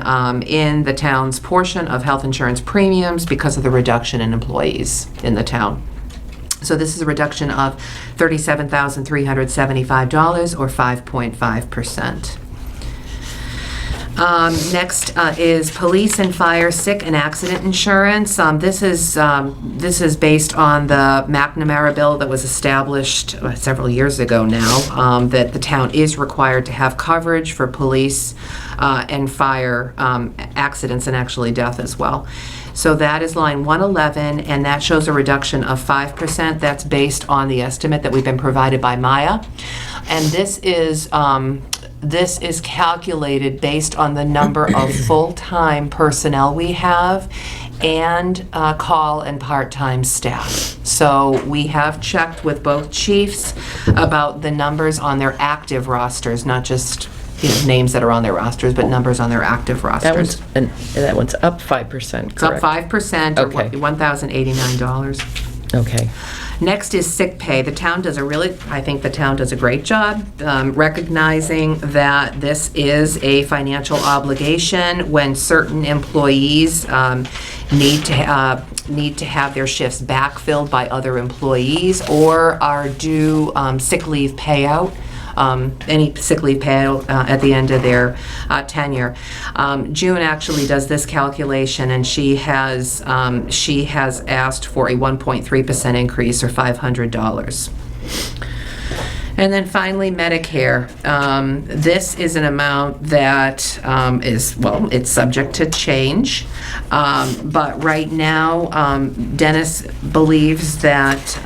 in the town's portion of health insurance premiums because of the reduction in employees in the town. So this is a reduction of $37,375, or 5.5%. Next is police and fire sick and accident insurance. This is based on the McNamara bill that was established several years ago now, that the town is required to have coverage for police and fire accidents, and actually death as well. So that is line 111, and that shows a reduction of 5%. That's based on the estimate that we've been provided by Maya. And this is calculated based on the number of full-time personnel we have and call and part-time staff. So we have checked with both chiefs about the numbers on their active rosters, not just names that are on their rosters, but numbers on their active rosters. That one's up 5%, It's up correct? 5%, or Okay. $1,089. Okay. Next is sick pay. I think the town does a great job recognizing that this is a financial obligation when certain employees need to have their shifts backfilled by other employees, or are due sick leave payout. Any sick leave payout at the end of their tenure. June actually does this calculation, and she has asked for a 1.3% increase, or $500. And then finally, Medicare. This is an amount that it's subject to change. But right now, Dennis believes that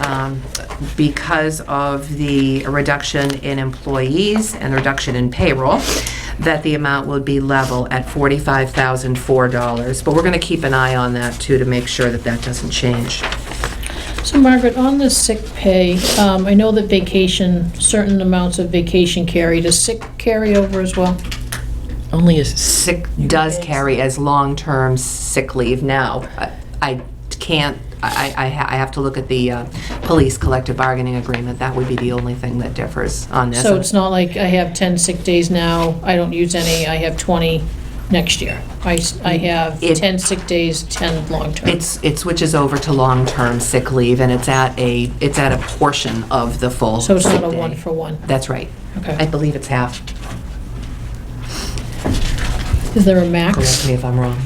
because of the reduction in employees and the reduction in payroll, that the amount would be level at $45,004. But we're going to keep an eye on that, too, to make sure that that doesn't change. So Margaret, on the sick pay, I know that vacation, certain amounts of vacation carry. Does sick carry over as well? Only a Sick does carry as long-term sick leave now. I can't, I have to look at the police collective bargaining agreement. That would be the only thing that differs on this. So it's not like I have 10 sick days now, I don't use any, I have 20 next year. I have 10 sick days, 10 long-term. It switches over to long-term sick leave, and it's at a portion of the full So it's sick not a day. one-for-one? That's right. Okay. I believe it's half. Is there a Correct max? me if I'm wrong.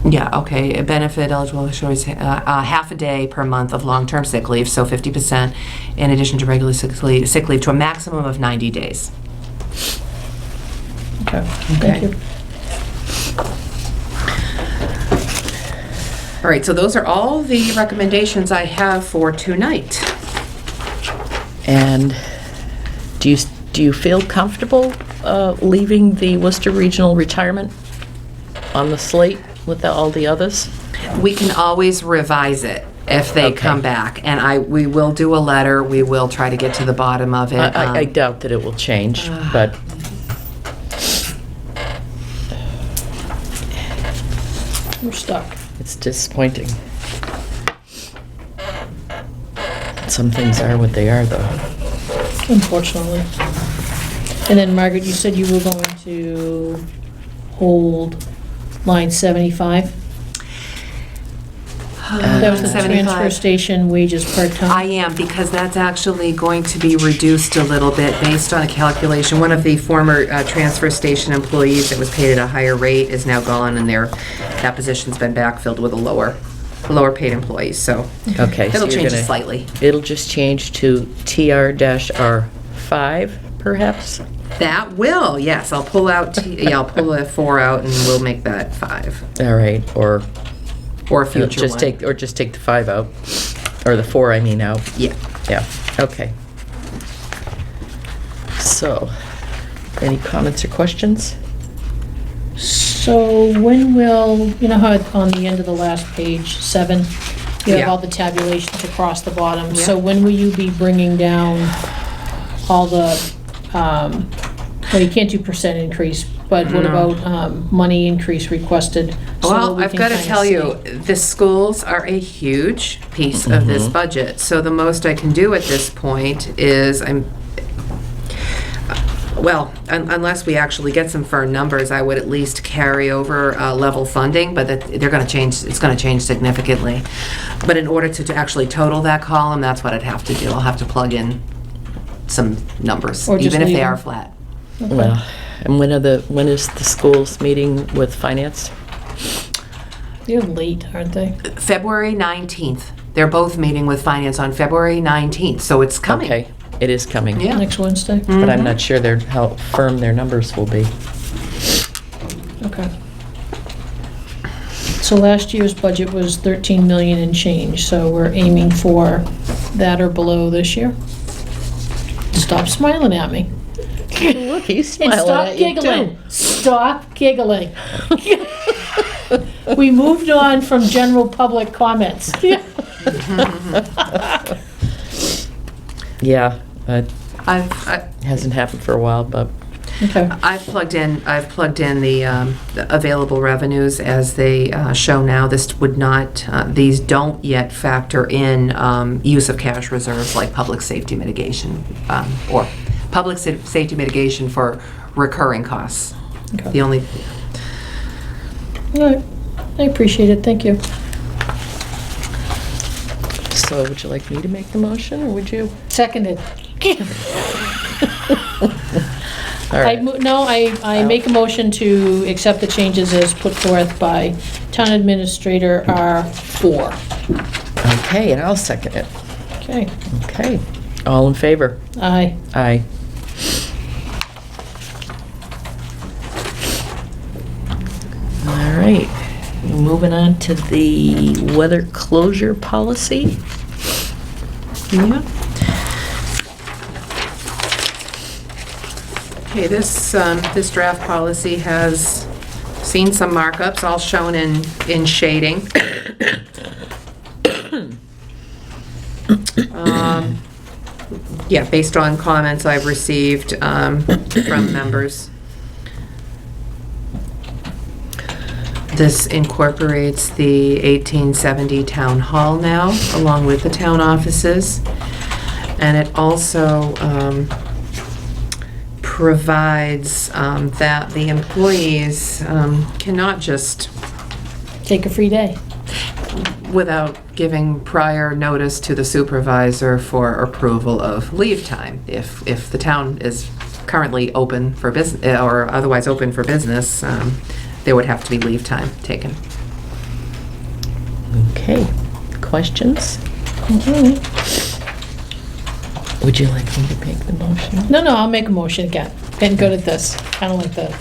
Yeah, okay, a benefit eligible shows half a day per month of long-term sick leave, so 50% in addition to regular sick leave to a maximum of 90 days. Okay, thank you. All right, so those are all the recommendations I have for tonight. And do you feel comfortable leaving the Worcester Regional Retirement on the slate with all the others? We can always revise it if they Okay. come back, and we will do a letter. We will try to get to the bottom of it. I doubt that it will change, but We're stuck. it's disappointing. Some things are what they are, though. Unfortunately. And then, Margaret, you said you were going to hold line 75? That was the 75. transfer station wages part-time? I am, because that's actually going to be reduced a little bit based on a calculation. One of the former transfer station employees that was paid at a higher rate is now gone, and that position's been backfilled with a lower paid employee, so Okay. so it'll you're change it gonna- slightly. It'll just change to TR-R5, perhaps? That will, yes, I'll pull a 4 out, and we'll make that 5, All right, or or a future just one. take the 5 out. Or the 4, I mean, out. Yeah. Yeah, okay. So, any comments or questions? So when will, you know how on the end of the last page, 7, you have Yeah. all the tabulations across the bottom? Yeah. So when will you be bringing down all the, well, you can't do percent increase, but what No. about money increase requested? so that Well, we I've can got to kinda tell you, see? the schools are a huge piece of this budget. So the most I can do at this point is well, unless we actually get some firm numbers, I would at least carry over level funding, but they're going to change, it's going to change significantly. But in order to actually total that column, that's what I'd have to do. I'll have to plug in some numbers, Or just even if leave they them. are flat. Well, and when is the schools meeting with finance? They're late, aren't they? February 19th. They're both meeting with finance on February 19th, so it's coming. Okay, it is coming. Yeah. Next Wednesday? But I'm not sure how firm their numbers will be. Okay. So last year's budget was 13 million and change, so we're aiming for that or below this year? Stop smiling at me. Look, he's And smiling stop at you giggling. too. Stop giggling. We moved on from general public comments. Yeah, it I- hasn't happened for a while, but Okay. I've plugged in the available revenues as they show now. This would not, these don't yet factor in use of cash reserves like public safety mitigation, or public safety mitigation for recurring costs. Okay. The only, All right. I appreciate it, thank you. so would you like me to make the motion, or would you? Seconded. All right. I make a motion to accept the changes as put forth by Town Administrator R4. Okay, and I'll second it. Okay, Okay, all in favor? aye. Aye. All right, moving on to the weather closure policy. yeah. Okay, this draft policy has seen some markups, all shown in shading. Yeah, based on comments I've received from members. This incorporates the 1870 Town Hall now, along with the town offices. And it also provides that the employees cannot just, Take a free day. without giving prior notice to the supervisor for approval of leave time. If the town is currently open for business, or otherwise open for business, there would have to be leave time taken. Okay, questions? Mhm. Would you like me to make the motion? No, I'll make a motion again. Getting good at this, kind of like the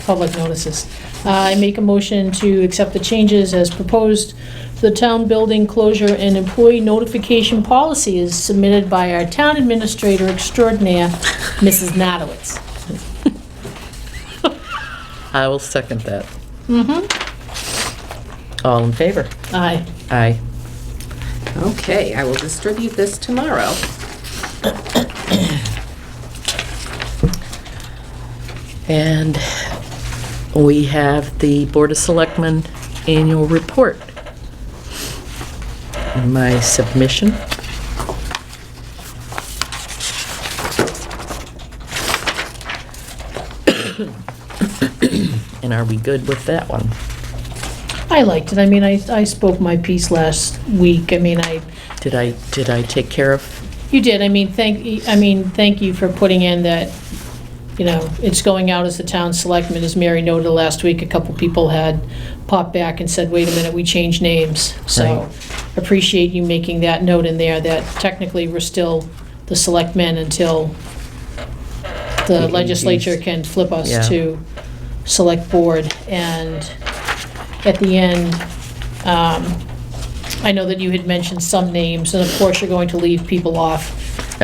public notices. I make a motion to accept the changes as proposed for the town building closure and employee notification policy is submitted by our town administrator extraordinaire, Mrs. Nadowitz. I will second that. Mm-hmm. All in favor? Aye. Aye. Okay, I will distribute this tomorrow. And we have the Board of Selectmen annual report. My submission. And are we good with that one? I liked it. I mean, I spoke my piece last week. I mean, Did I take care of? you did. I mean, thank you for putting in that, you know, it's going out as the town selectman. As Mary noted last week, a couple people had popped back and said, wait a minute, we changed names. So Right. appreciate you making that note in there, that technically we're still the selectmen until the The legislature AGs. can flip us Yeah. to select board. And at the end, I know that you had mentioned some names, and of course, you're going to leave people off.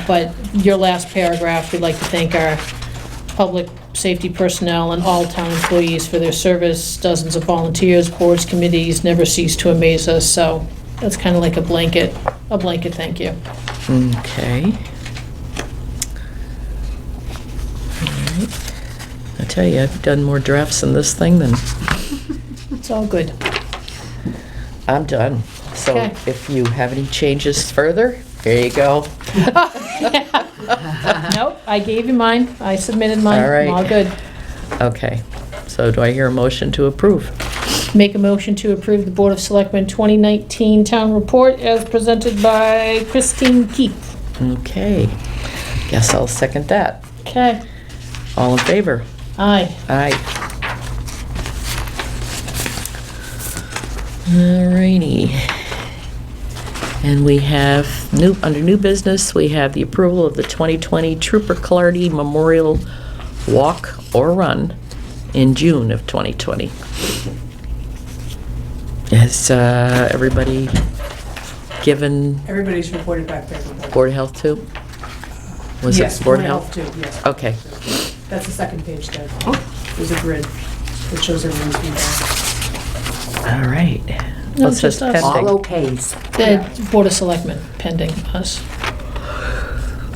But your last paragraph, we'd like to thank our public safety personnel and all town employees for their service. Dozens of volunteers, boards, committees never cease to amaze us. So that's kind of like a blanket thank you. Okay. All right. I tell you, I've done more drafts in this thing than It's all good. I'm done. So Okay. if you have any changes further, here you go. Nope, I gave you mine. I submitted mine. All right. I'm all good. Okay. So do I hear a motion to approve? Make a motion to approve the Board of Selectmen 2019 Town Report as presented by Christine Keith. Okay. Guess I'll second that. Okay, All in favor? aye. Aye. Alrighty. And we have, under new business, we have the approval of the 2020 Trooper Clardy Memorial Walk or Run in June of 2020. Has everybody given Everybody's reported back there. Board of Health too? Was Yes, it Board of Health? too, yes. Okay. That's the second page there. There's a grid that shows everyone's feedback. All right. No, Well, it says just us. pending. okays. The Board of Selectmen pending us.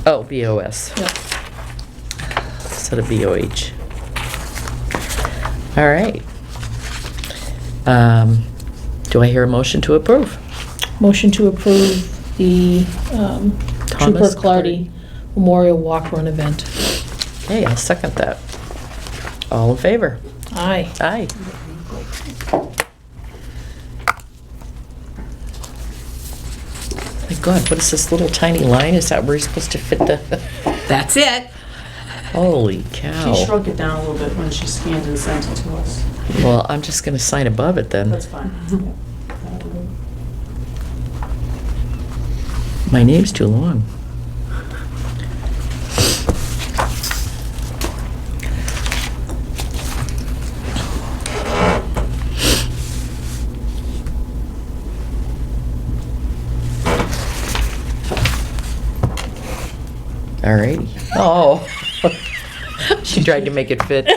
Oh, BOS. Yep. Instead of BOH. All right. Do I hear a motion to approve? Motion to approve the Trooper Thomas Clardy Memorial Walk Run event. Okay, I'll second that. All in favor? Aye. Aye. My God, what is this little tiny line? Is that where you're supposed to fit the... That's it. Holy cow. She shrunk it down a little bit when she scanned and sent it to us. Well, I'm just gonna sign above it then. That's fine. Yeah. My name's too long. Alrighty. Oh. She tried to make it fit.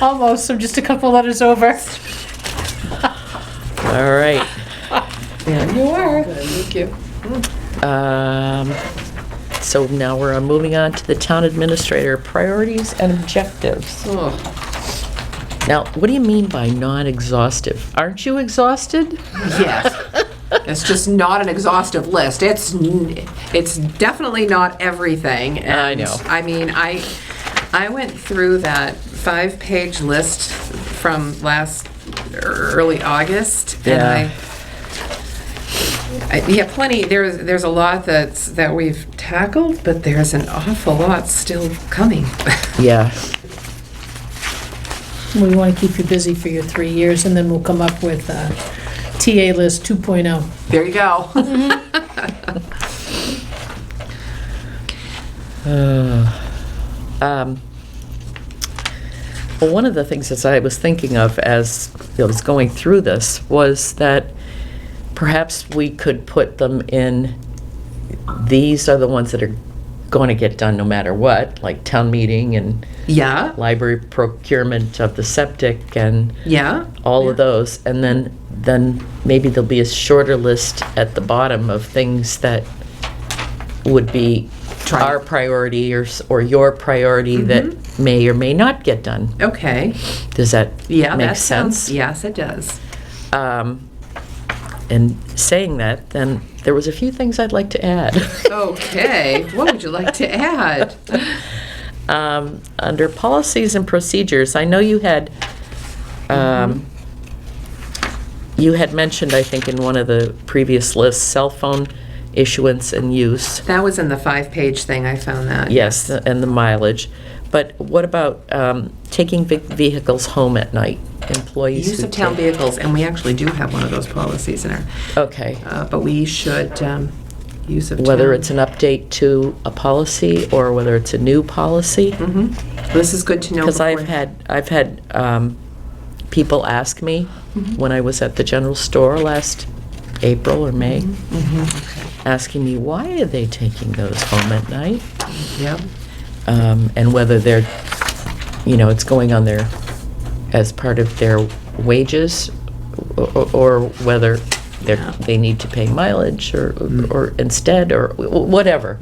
Almost, I'm just a couple letters over. All right. There you are. Thank you. So now we're moving on to the town administrator priorities and objectives. Oh, Now, what do you mean by non-exhaustive? Aren't you exhausted? yes. It's just not an exhaustive list. It's definitely not everything. And I know. I mean, I went through that 5-page list from early August, Yeah. and yeah, plenty. There's a lot that we've tackled, but there's an awful lot still coming. Yeah. We want to keep you busy for your 3 years, and then we'll come up with TA List 2.0. There you go. Well, one of the things that I was thinking of as I was going through this was that perhaps we could put them in, these are the ones that are going to get done no matter what, like town meeting and Yeah, library procurement of the septic and yeah. all of those. And then maybe there'll be a shorter list at the bottom of things that would be Try- our priority or your priority that may or may not get done. Okay. Does that Yeah, make that sense? sounds, yes, it does. And saying that, then there was a few things I'd like to add. Okay, what would you like to add? Under policies and procedures, I know you had mentioned, I think, in one of the previous lists, cell phone issuance and use. That was in the 5-page thing, I found that. Yes, and the mileage. But what about taking vehicles home at night? Employees Use who of town take- vehicles, and we actually do have one of those policies in our, Okay. but we should, use of town. Whether it's an update to a policy or whether it's a new policy. Mhm. This is good to know. Because I've before- had people ask me when I was at the general store last April or May, asking me, why are they taking those home at night? Yep. And whether they're, it's going on their, as part of their wages, or whether Yeah. they need to pay mileage or instead, or whatever,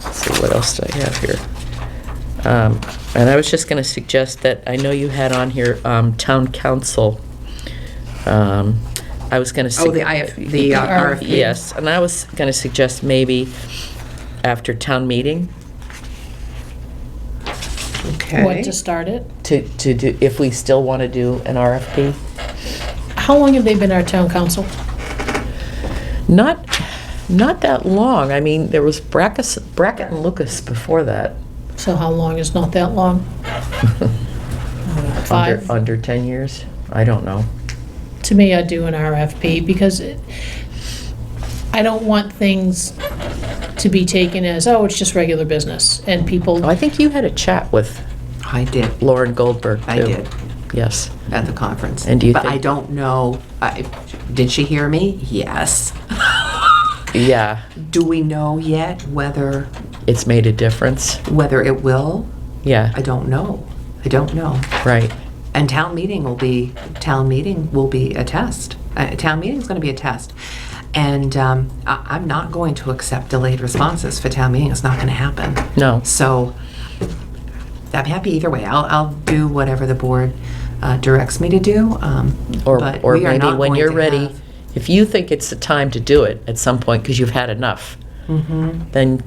Let's see, what else do I have here? And I was just going to suggest that, I know you had on here, town council. I was going to. Oh, the RFP. Yes, and I was going to suggest maybe after town meeting Okay. What, to start it? to do, if we still want to do an RFP. How long have they been our town council? Not that long. I mean, there was Brackett and Lucas before that. So how long is not that long? 5? Under 10 years? I don't know. To me, I'd do an RFP because I don't want things to be taken as, oh, it's just regular business. And people, Oh, I think you had a chat with I did. Lauren Goldberg, too. I did. Yes. At the conference. And do you But think- I don't know, did she hear me? Yes. Yeah, Do we know yet whether it's made a difference. it will? Yeah, I don't know. I don't know. right. And town meeting will be a test. Town meeting's going to be a test. And I'm not going to accept delayed responses for town meeting. It's not going to happen. No. So I'm happy either way. I'll do whatever the board directs me to do. Or but or we are maybe not when going you're to ready, have- if you think it's the time to do it at some point because you've had enough, then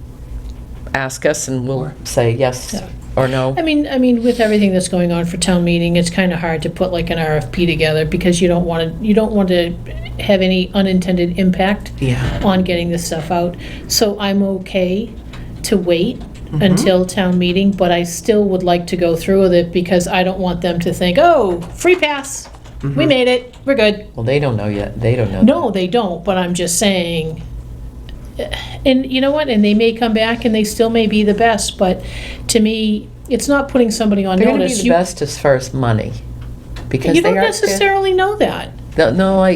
ask us and we'll say yes Yeah. or no. I mean, with everything that's going on for town meeting, it's kind of hard to put like an RFP together because you don't want to have any unintended impact Yeah. on getting this stuff out. So I'm okay to wait until town meeting, but I still would like to go through with it because I don't want them to think, oh, free pass, we made it, we're good. Well, they don't know yet. They don't know. No, they don't, but I'm just saying, and you know what, and they may come back and they still may be the best, but to me, it's not putting somebody on They're going to be notice. the best as far as money. Because You they don't are. necessarily know that. No, I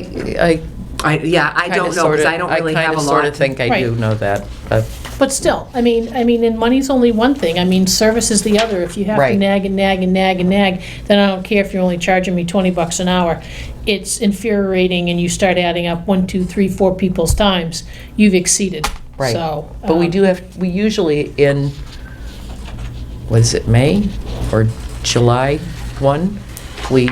I don't kinda know sorta- because I don't really have a lot. sort of think I do Right. know that. But But still, I mean, and money's only one thing. I mean, service is the other. If you have to Right. nag and nag and nag and nag, then I don't care if you're only charging me $20 an hour. It's infuriating, and you start adding up 1, 2, 3, 4 people's times. You've exceeded. Right. So, But we usually in, what is it, May or July 1, we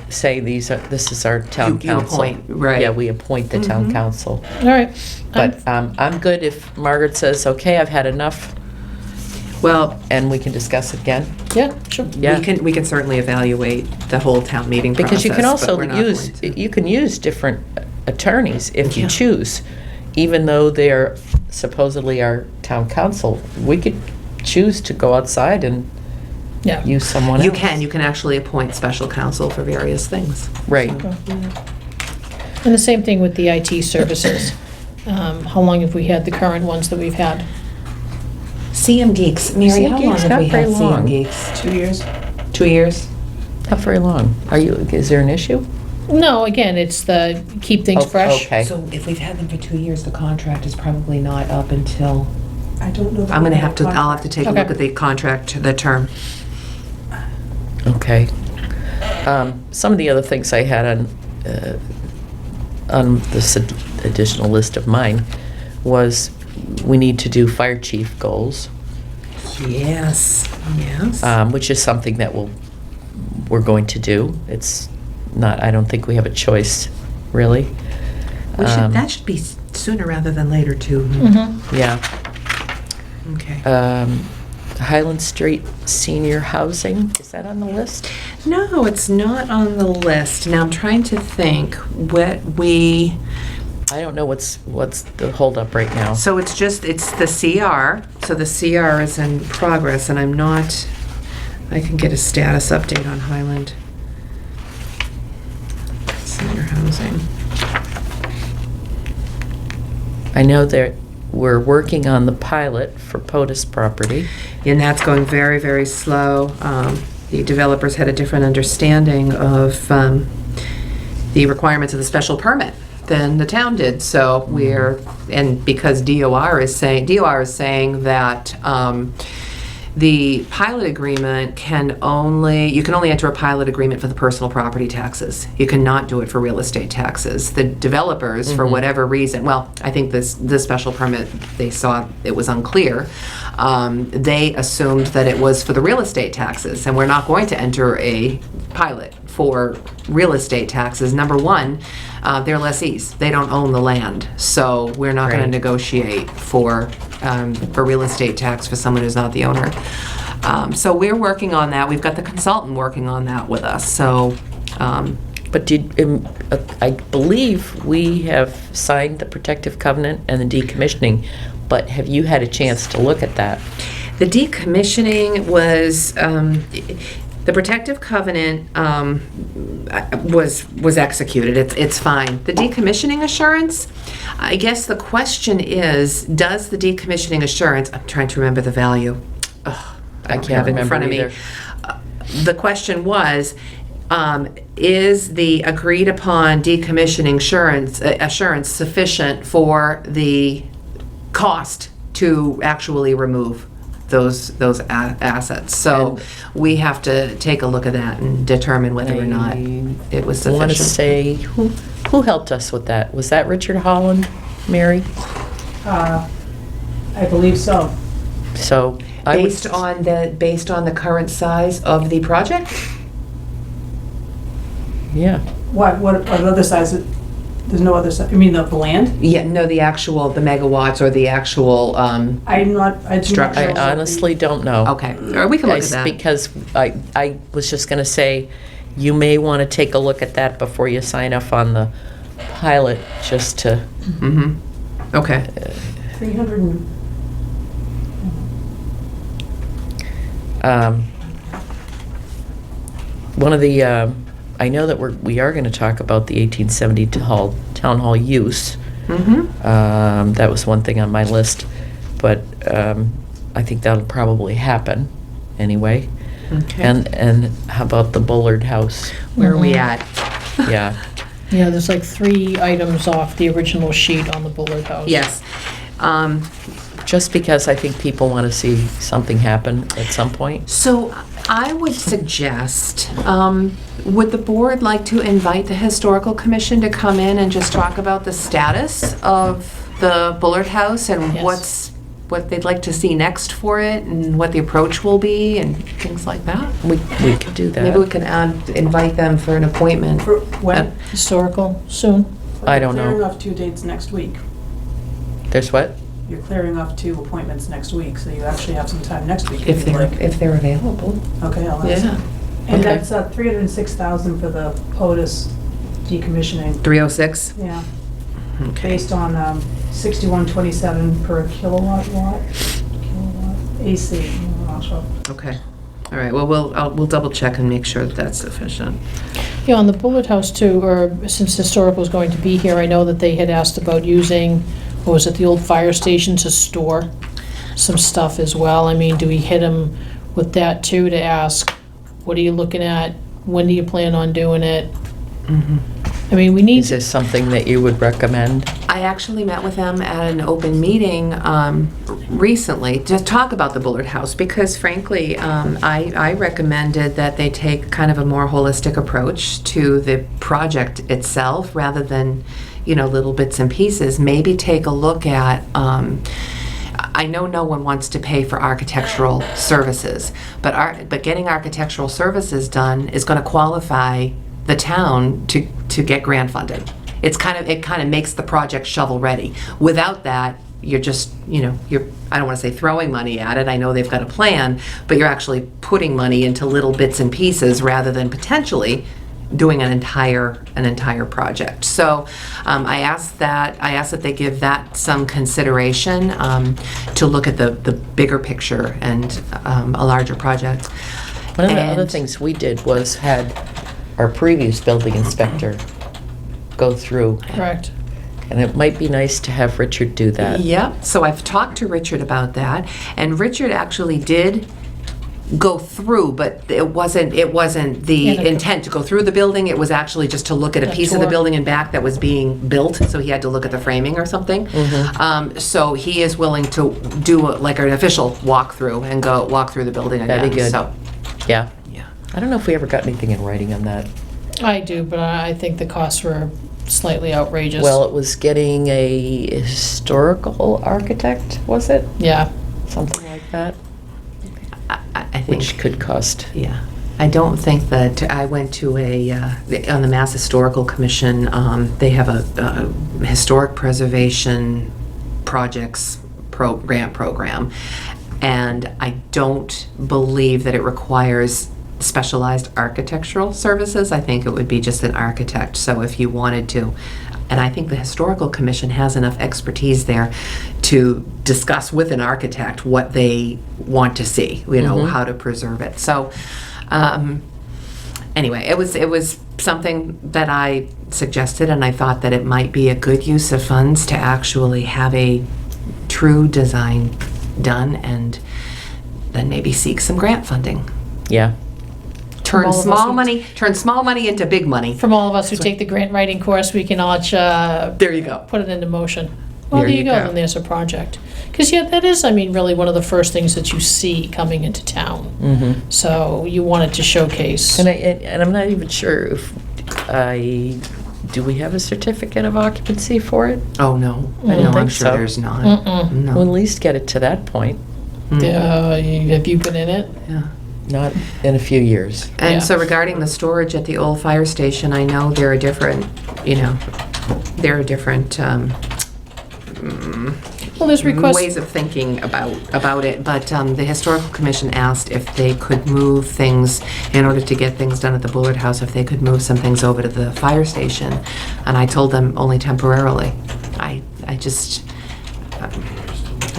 say this is our town You council. appoint, right. Yeah, we appoint the town council. All right. But I'm good if Margaret says, okay, I've had enough, Well, and we can discuss it again. Yeah, sure. Yeah. we can certainly evaluate the whole town meeting process. Because you can but also we're not use, going to. you can use different attorneys if you Yeah. choose. Even though they're supposedly our town council, we could choose to go outside and Yeah. use someone else. You can actually appoint special counsel for various things. Right. And the same thing with the IT services. How long have we had the current ones that we've had? CM Geeks, Mary, CM how long Geeks, have not we very had long. CM Geeks? 2 years. 2 years? Not very long. Is there an issue? No, again, it's the keep things Oh, fresh. okay. So if we've had them for 2 years, the contract is probably not up until, I don't know. if I'm we gonna have have to, I'll have to take a look Okay. at the contract, the term. Okay. Some of the other things I had on this additional list of mine was we need to do fire chief goals, Yes, yes. which is something that we're going to do. It's not, I don't think we have a choice, really. That should be sooner rather than later, too. Mhm. Yeah. Okay. Highland Street Senior Housing, is that on the list? No, it's not on the list. Now, I'm trying to think what we, I don't know what's the holdup right now. so it's the CR, so the CR is in progress, and I can get a status update on Highland Senior Housing. I know we're working on the pilot for POTUS property. And that's going very, very slow. The developers had a different understanding of the requirements of the special permit than the town did. So and because DOR is saying that the pilot agreement you can only enter a pilot agreement for the personal property taxes. You cannot do it for real estate taxes. The developers, for whatever reason, well, I think this special permit, they saw it was unclear. They assumed that it was for the real estate taxes, and we're not going to enter a pilot for real estate taxes. Number one, they're lessees. They don't own the land. So we're not going to Right. negotiate for real estate tax for someone who's not the owner. So we're working on that. We've got the consultant working on that with us. So, But I believe we have signed the protective covenant and the decommissioning, but have you had a chance to look at that? the decommissioning was, the protective covenant was executed. It's fine. The decommissioning assurance, I guess the question is, does the decommissioning assurance, I'm trying to remember the value. Ugh, I don't can't have it in remember front of me. either. The question was, is the agreed upon decommissioning assurance sufficient for the cost to actually remove those assets? So we have to take a look at that and determine whether or not it was I want to sufficient. say, who helped us with that? Was that Richard Holland, Mary? I believe so. So I would- Based on the current size of the project? Yeah. What other size? There's no other size, you mean the land? Yeah, no, the megawatts or the actual, I'm not, I do not know. I honestly don't know. okay, or we can look at Guys, that. because I was just going to say, you may want to take a look at that before you sign off on the pilot, just to, Mm-hmm, okay. 300 and, one of the, I know that we are going to talk about the 1870 town hall use. Mm-hmm. That was one thing on my list, but I think that'll probably happen anyway. Okay. And how about the Bullard House? Where are we Mhm. at? Yeah. Yeah, there's like 3 items off the original sheet on the Bullard House. Yes. Just because I think people want to see something happen at some point. So I would suggest, would the board like to invite the Historical Commission to come in and just talk about the status of the Bullard House and Yes. what they'd like to see next for it and what the approach will be and things like that? We could do that. Maybe we can invite them for an appointment. for when? Historical, soon. I don't Clearing know. off 2 dates next week. There's what? You're clearing off 2 appointments next week, so you actually have some time next week. If you'd they're, like. if they're available. Okay, I'll ask. Yeah. And Okay. that's $306,000 for the POTUS decommissioning. 306? Yeah, Okay. based on 6127 per kilowatt AC. Also. Okay. All right, well, we'll double check and make sure that that's sufficient. Yeah, on the Bullard House too, or since Historical is going to be here, I know that they had asked about using, what was it, the old fire station to store some stuff as well. I mean, do we hit them with that too to ask, what are you looking at? When do you plan on doing it? I mean, we need Is this something that you would recommend? I actually met with them at an open meeting recently to talk about the Bullard House because frankly, I recommended that they take kind of a more holistic approach to the project itself rather than, little bits and pieces. Maybe take a look at, I know no one wants to pay for architectural services, but getting architectural services done is going to qualify the town to get grant funding. It kind of makes the project shovel ready. Without that, you're just, I don't want to say throwing money at it. I know they've got a plan, but you're actually putting money into little bits and pieces rather than potentially doing an entire project. So I asked that they give that some consideration to look at the bigger picture and a larger project. One of the other And- things we did was had our previous building inspector go through correct. And it might be nice to have Richard do that. Yep, so I've talked to Richard about that, and Richard actually did go through, but it wasn't the Yeah, no. intent to go through the building, it was actually just to look at a A piece of the tour. building in back that was being built, so he had to look at the framing or something. So he is willing to do like an official walkthrough and go walk through the building again. That'd be good. So, Yeah. yeah. I don't know if we ever got anything in writing on that. I do, but I think the costs were slightly outrageous. Well, it was getting a historical architect, was it? Yeah. Something like that, I think. which could cost. Yeah. I don't think that, I went to on the Mass Historical Commission, they have a historic preservation projects grant program, and I don't believe that it requires specialized architectural services. I think it would be just an architect, so if you wanted to, and I think the Historical Commission has enough expertise there to discuss with an architect what they want to see, you know, how to preserve it. So, anyway, it was something that I suggested, and I thought that it might be a good use of funds to actually have a true design done, and then maybe seek some grant funding. Yeah. Turn all of us small money into big money. From all of us who take the grant writing course, we can all There you go. put it into motion. Well, There there you you go, go. then there's a project. Because, yeah, that is, I mean, really one of the first things that you see coming into town. Mm-hmm. So you wanted to showcase. And I'm not even sure if do we have a certificate of occupancy for it? Oh, no. I don't No, I'm think sure so. there's not. Mm-mm. No. We'll at least get it to that point, Have you been in it? Yeah. not in a few years. Yeah. And so regarding the storage at the old fire station, I know there are different, Well, there's requests. ways of thinking about it, but the Historical Commission asked if they could move things, in order to get things done at the Bullard House, if they could move some things over to the fire station, and I told them only temporarily. I just,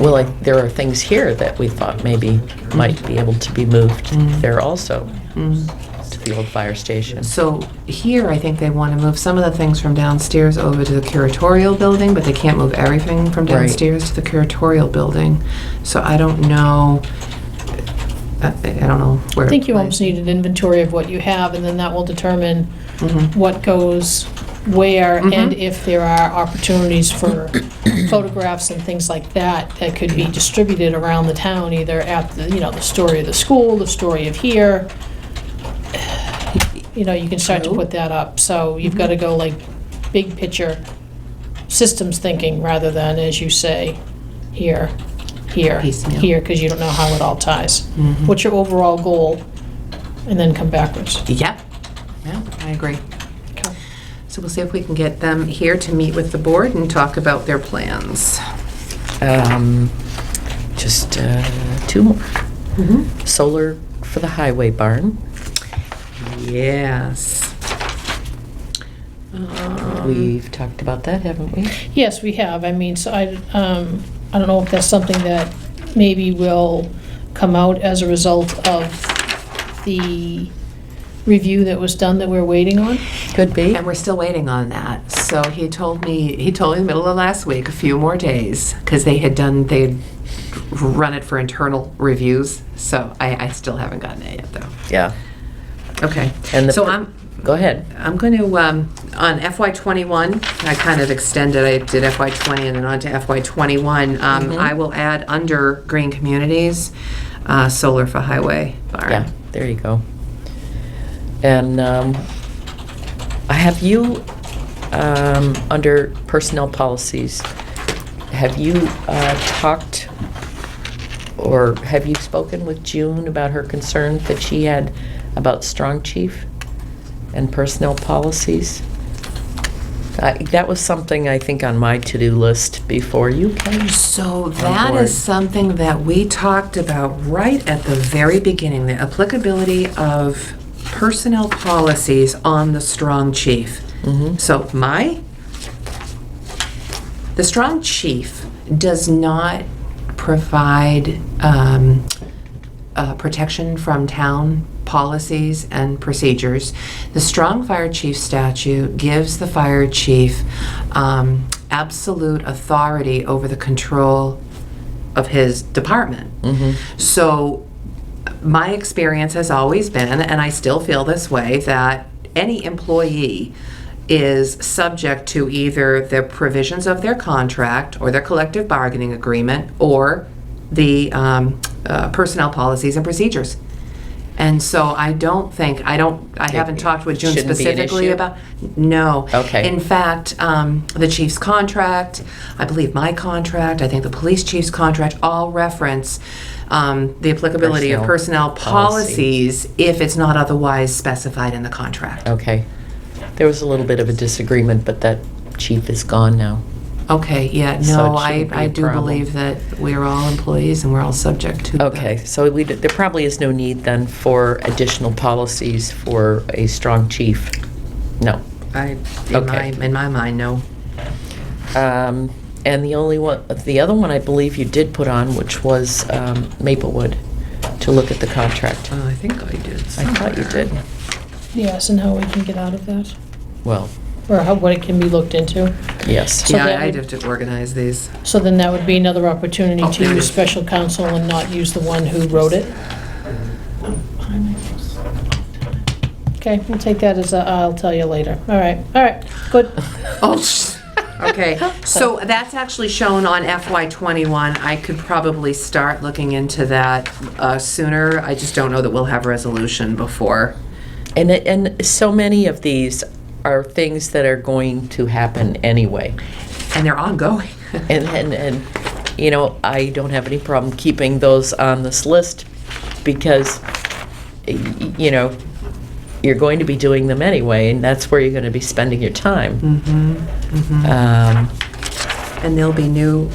Well, there are things here that we thought maybe might be able to be moved there also, to the old fire station. so here, I think they want to move some of the things from downstairs over to the curatorial building, but they can't move everything from Right. downstairs to the curatorial building. So I don't know, I don't know where. I think you almost need an inventory of what you have, and then that will determine what goes where, and if there are opportunities for photographs and things like that that could be distributed around the town, either at the story of the school, the story of here. You can start to put that up. So you've got to go like big picture systems thinking rather than, as you say, here, Piecemeal. here, because you don't know how it all ties. What's your overall goal? And then come backwards. Yep. Yeah, I agree. Okay. So we'll see if we can get them here to meet with the board and talk about their plans. Just two more. Solar for the highway barn. Yes. We've talked about that, haven't we? Yes, we have. I mean, so I don't know if that's something that maybe will come out as a result of the review that was done that we're waiting on. Could be. And we're still waiting on that. So he told me in the middle of last week, a few more days, because they'd run it for internal reviews. So I still haven't gotten it yet, though. Yeah. Okay. And So Go ahead. I'm going to, on FY21, I kind of extended, I did FY20 and then on to FY21. I will add under Green Communities, solar for highway barn. Yeah, there you go. And I have you, under personnel policies, have you talked or have you spoken with June about her concern that she had about Strong Chief and personnel policies? That was something I think on my to-do list before you came. So that board. is something that we talked about right at the very beginning, the applicability of personnel policies on the Strong Chief. So the Strong Chief does not provide protection from town policies and procedures. The Strong Fire Chief statute gives the fire chief absolute authority over the control of his department. So my experience has always been, and I still feel this way, that any employee is subject to either the provisions of their contract or their collective bargaining agreement or the personnel policies and procedures. And so I haven't talked with June Shouldn't be an specifically issue? about, no. Okay. In fact, the chief's contract, I believe my contract, I think the police chief's contract, all reference the applicability of personnel policies if it's not otherwise specified in the contract. Okay. There was a little bit of a disagreement, but that chief is gone now. Okay, yeah, So no, it shouldn't be I a do problem. believe that we're all employees and we're all subject to that. Okay, so there probably is no need then for additional policies for a strong chief? No. Okay. In my mind, no. And the other one I believe you did put on, which was Maplewood, to look at the contract. I think I did. I thought you did. Yes, and how we can get out of that, Well, or what it can be looked into. yes. So Yeah, that I'd would- have to organize these. So then that would be another opportunity Oh, to there it use is. special counsel and not use the one who wrote it. Okay, we'll take that as a, I'll tell you later. All right, good. Oh, okay. So that's actually shown on FY '21. I could probably start looking into that sooner. I just don't know that we'll have resolution before. And so many of these are things that are going to happen anyway. And they're ongoing. And you know, I don't have any problem keeping those on this list because, you know, you're going to be doing them anyway, and that's where you're going to be spending your time. And there'll be new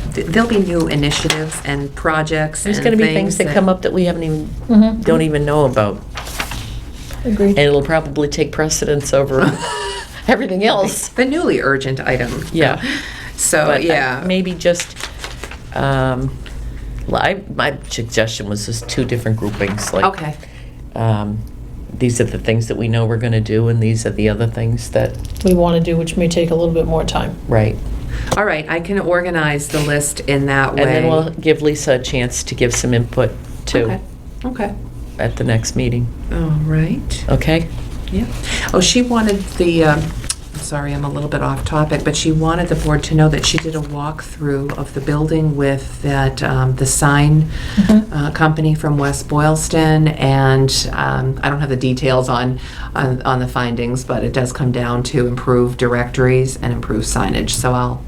initiatives and projects and There's going to be things that come up that we haven't even, don't even know about. Agreed. And it'll probably take precedence over everything else. The newly urgent item. Yeah. So, But yeah. maybe just, my suggestion was just two different groupings, like. Okay. These are the things that we know we're going to do, and these are the other things that, We want to do, which may take a little bit more time. right. All right, I can organize the list in that way. And then we'll give Lisa a chance to give some input too Okay. Okay. at the next meeting, All right. okay? Yeah. Oh, she wanted sorry, I'm a little bit off topic, but she wanted the board to know that she did a walkthrough of the building with the sign company from West Boylston, and I don't have the details on the findings, but it does come down to improved directories and improved signage, so I'll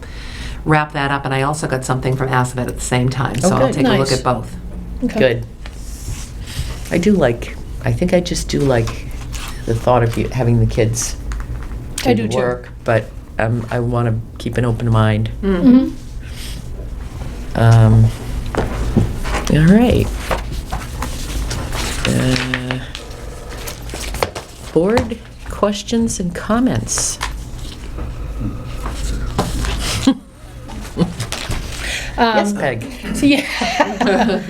wrap that up, and I also got something from Assabet at the same time, so I'll Okay. take a look Nice. at both. Okay. Good. I think I just do like the thought of you having the kids I do do the too. work, but I want to keep an open mind. Mhm. All right. Board questions and comments? Yes, Peg? So, yeah.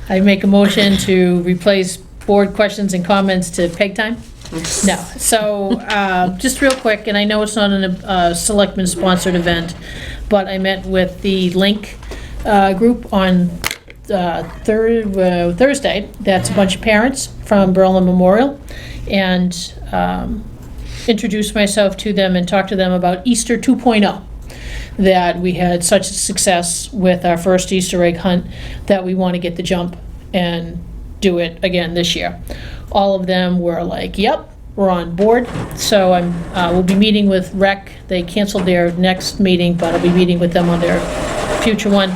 I make a motion to replace board questions and comments to Peg time? No. So, just real quick, and I know it's not a selectman-sponsored event, but I met with the Link group on Thursday. That's a bunch of parents from Berlin Memorial, and introduced myself to them and talked to them about Easter 2.0. That we had such success with our first Easter egg hunt that we want to get the jump and do it again this year. All of them were like, yep, we're on board. So we'll be meeting with Rec. They canceled their next meeting, but I'll be meeting with them on their future one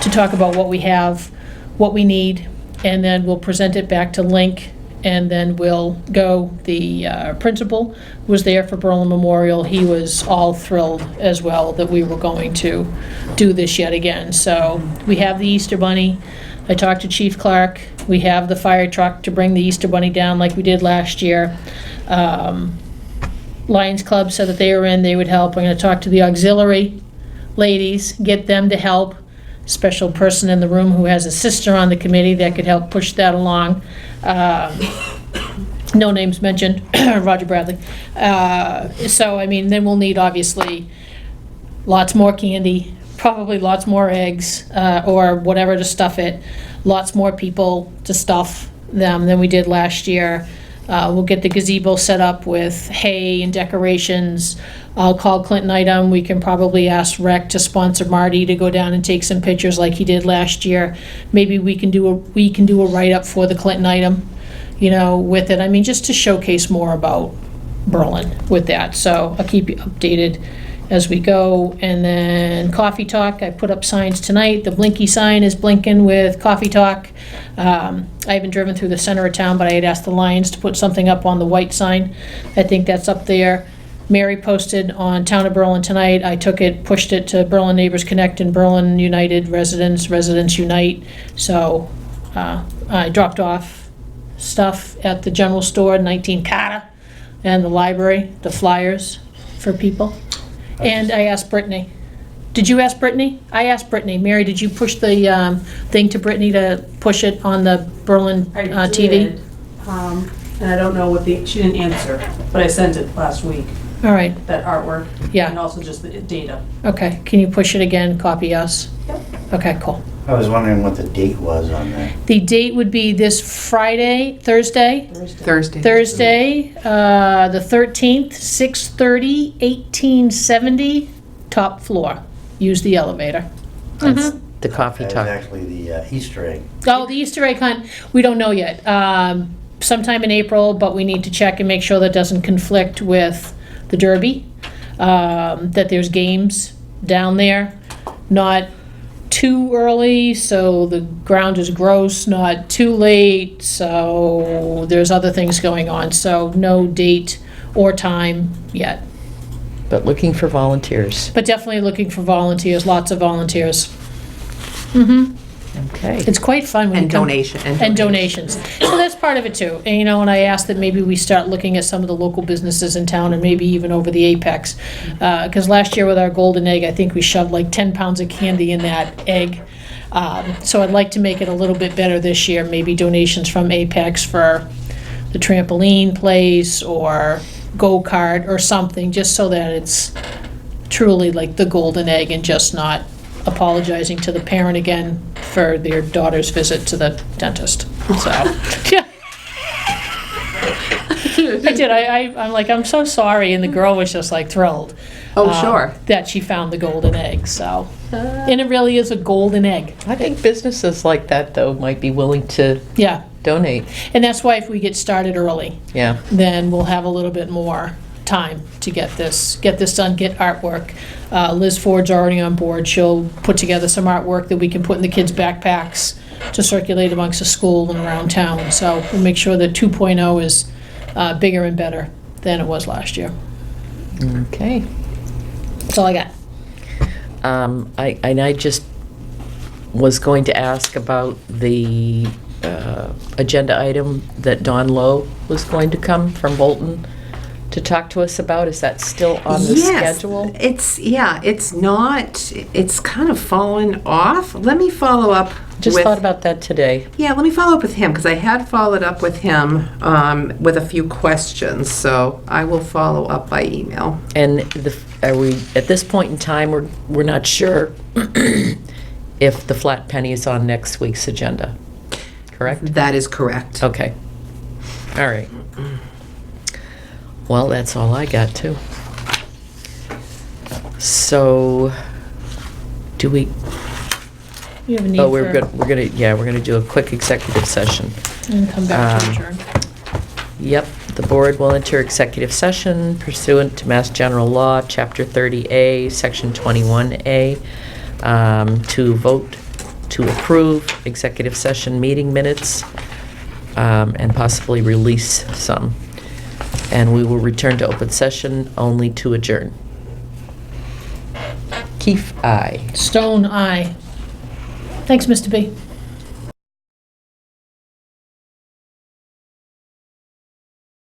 to talk about what we have, what we need, and then we'll present it back to Link, and then we'll go. The principal was there for Berlin Memorial. He was all thrilled as well that we were going to do this yet again. So we have the Easter Bunny. I talked to Chief Clark. We have the fire truck to bring the Easter Bunny down like we did last year. Lions Club said that they were in, they would help. I'm going to talk to the auxiliary ladies, get them to help. Special person in the room who has a sister on the committee that could help push that along. No names mentioned, Roger Bradley. So, I mean, then we'll need, obviously, lots more candy, probably lots more eggs, or whatever to stuff it, lots more people to stuff them than we did last year. We'll get the gazebo set up with hay and decorations. I'll call Clinton Item. We can probably ask Rec to sponsor Marty to go down and take some pictures like he did last year. Maybe we can do a write-up for the Clinton Item, you know, with it. I mean, just to showcase more about Berlin with that. So I'll keep you updated as we go. And then Coffee Talk, I put up signs tonight. The Blinky sign is blinking with Coffee Talk. I haven't driven through the center of town, but I had asked the Lions to put something up on the white sign. I think that's up there. Mary posted on Town of Berlin tonight. I took it, pushed it to Berlin Neighbors Connect and Berlin United Residents Unite. So I dropped off stuff at the general store, 19 Carter, and the library, the flyers for people. And I asked Brittany. Did you ask Brittany? I asked Brittany. Mary, did you push the thing to Brittany to push it on the Berlin I TV? did, and I don't know what she didn't answer, but I sent it last week, All right, that artwork. Yeah. And also just the data. okay. Can you push it again, copy us? Yep. Okay, cool. I was wondering what the date was on that. The date would be this Thursday, Thursday. the 13th, 6:30, 1870, top floor. Use the elevator. That's the Coffee That was Talk. actually the Easter egg. Oh, the Easter egg hunt, we don't know yet. Sometime in April, but we need to check and make sure that doesn't conflict with the Derby, that there's games down there. Not too early, so the ground is gross, not too late, so there's other things going on. So no date or time yet. But looking for volunteers. But definitely looking for volunteers, lots of volunteers. Okay. It's quite fun when And you come. donation. And donations. So that's part of it too. And, you know, and I asked that maybe we start looking at some of the local businesses in town and maybe even over the Apex. Because last year with our golden egg, I think we shoved like 10 pounds of candy in that egg. So I'd like to make it a little bit better this year. Maybe donations from Apex for the trampoline place or go-kart or something, just so that it's truly like the golden egg and just not apologizing to the parent again for their daughter's visit to the dentist. So, yeah. I did. I'm like, I'm so sorry. And the girl was just like thrilled. Oh, sure. That she found the golden egg. So, and it really is a golden egg. I think businesses like that, though, might be willing to Yeah. donate. And that's why if we get started early, Yeah. then we'll have a little bit more time to get this done, get artwork. Liz Ford's already on board. She'll put together some artwork that we can put in the kids' backpacks to circulate amongst the school and around town. So we'll make sure that 2.0 is bigger and better than it was last year. Okay. That's all I got. I just was going to ask about the agenda item that Don Lowe was going to come from Bolton to talk to us about. Is that still on the schedule? It's not, it's kind of fallen off. Let me follow up Just with, thought about that today. yeah, let me follow up with him, because I had followed up with him with a few questions, so I will follow up by email. And are we, at this point in time, we're not sure if the flat penny is on next week's agenda, correct? That is correct. Okay. All right. Well, that's all I got, too. So, do we, You have a need oh, for... we're gonna do a quick executive session. And come back to Um, adjourn. Yep, the board will enter executive session pursuant to Mass General Law, Chapter 30A, Section 21A, to vote to approve executive session meeting minutes, and possibly release some. And we will return to open session only to adjourn. Keefe, aye. Stone, aye. Thanks, Mr. B.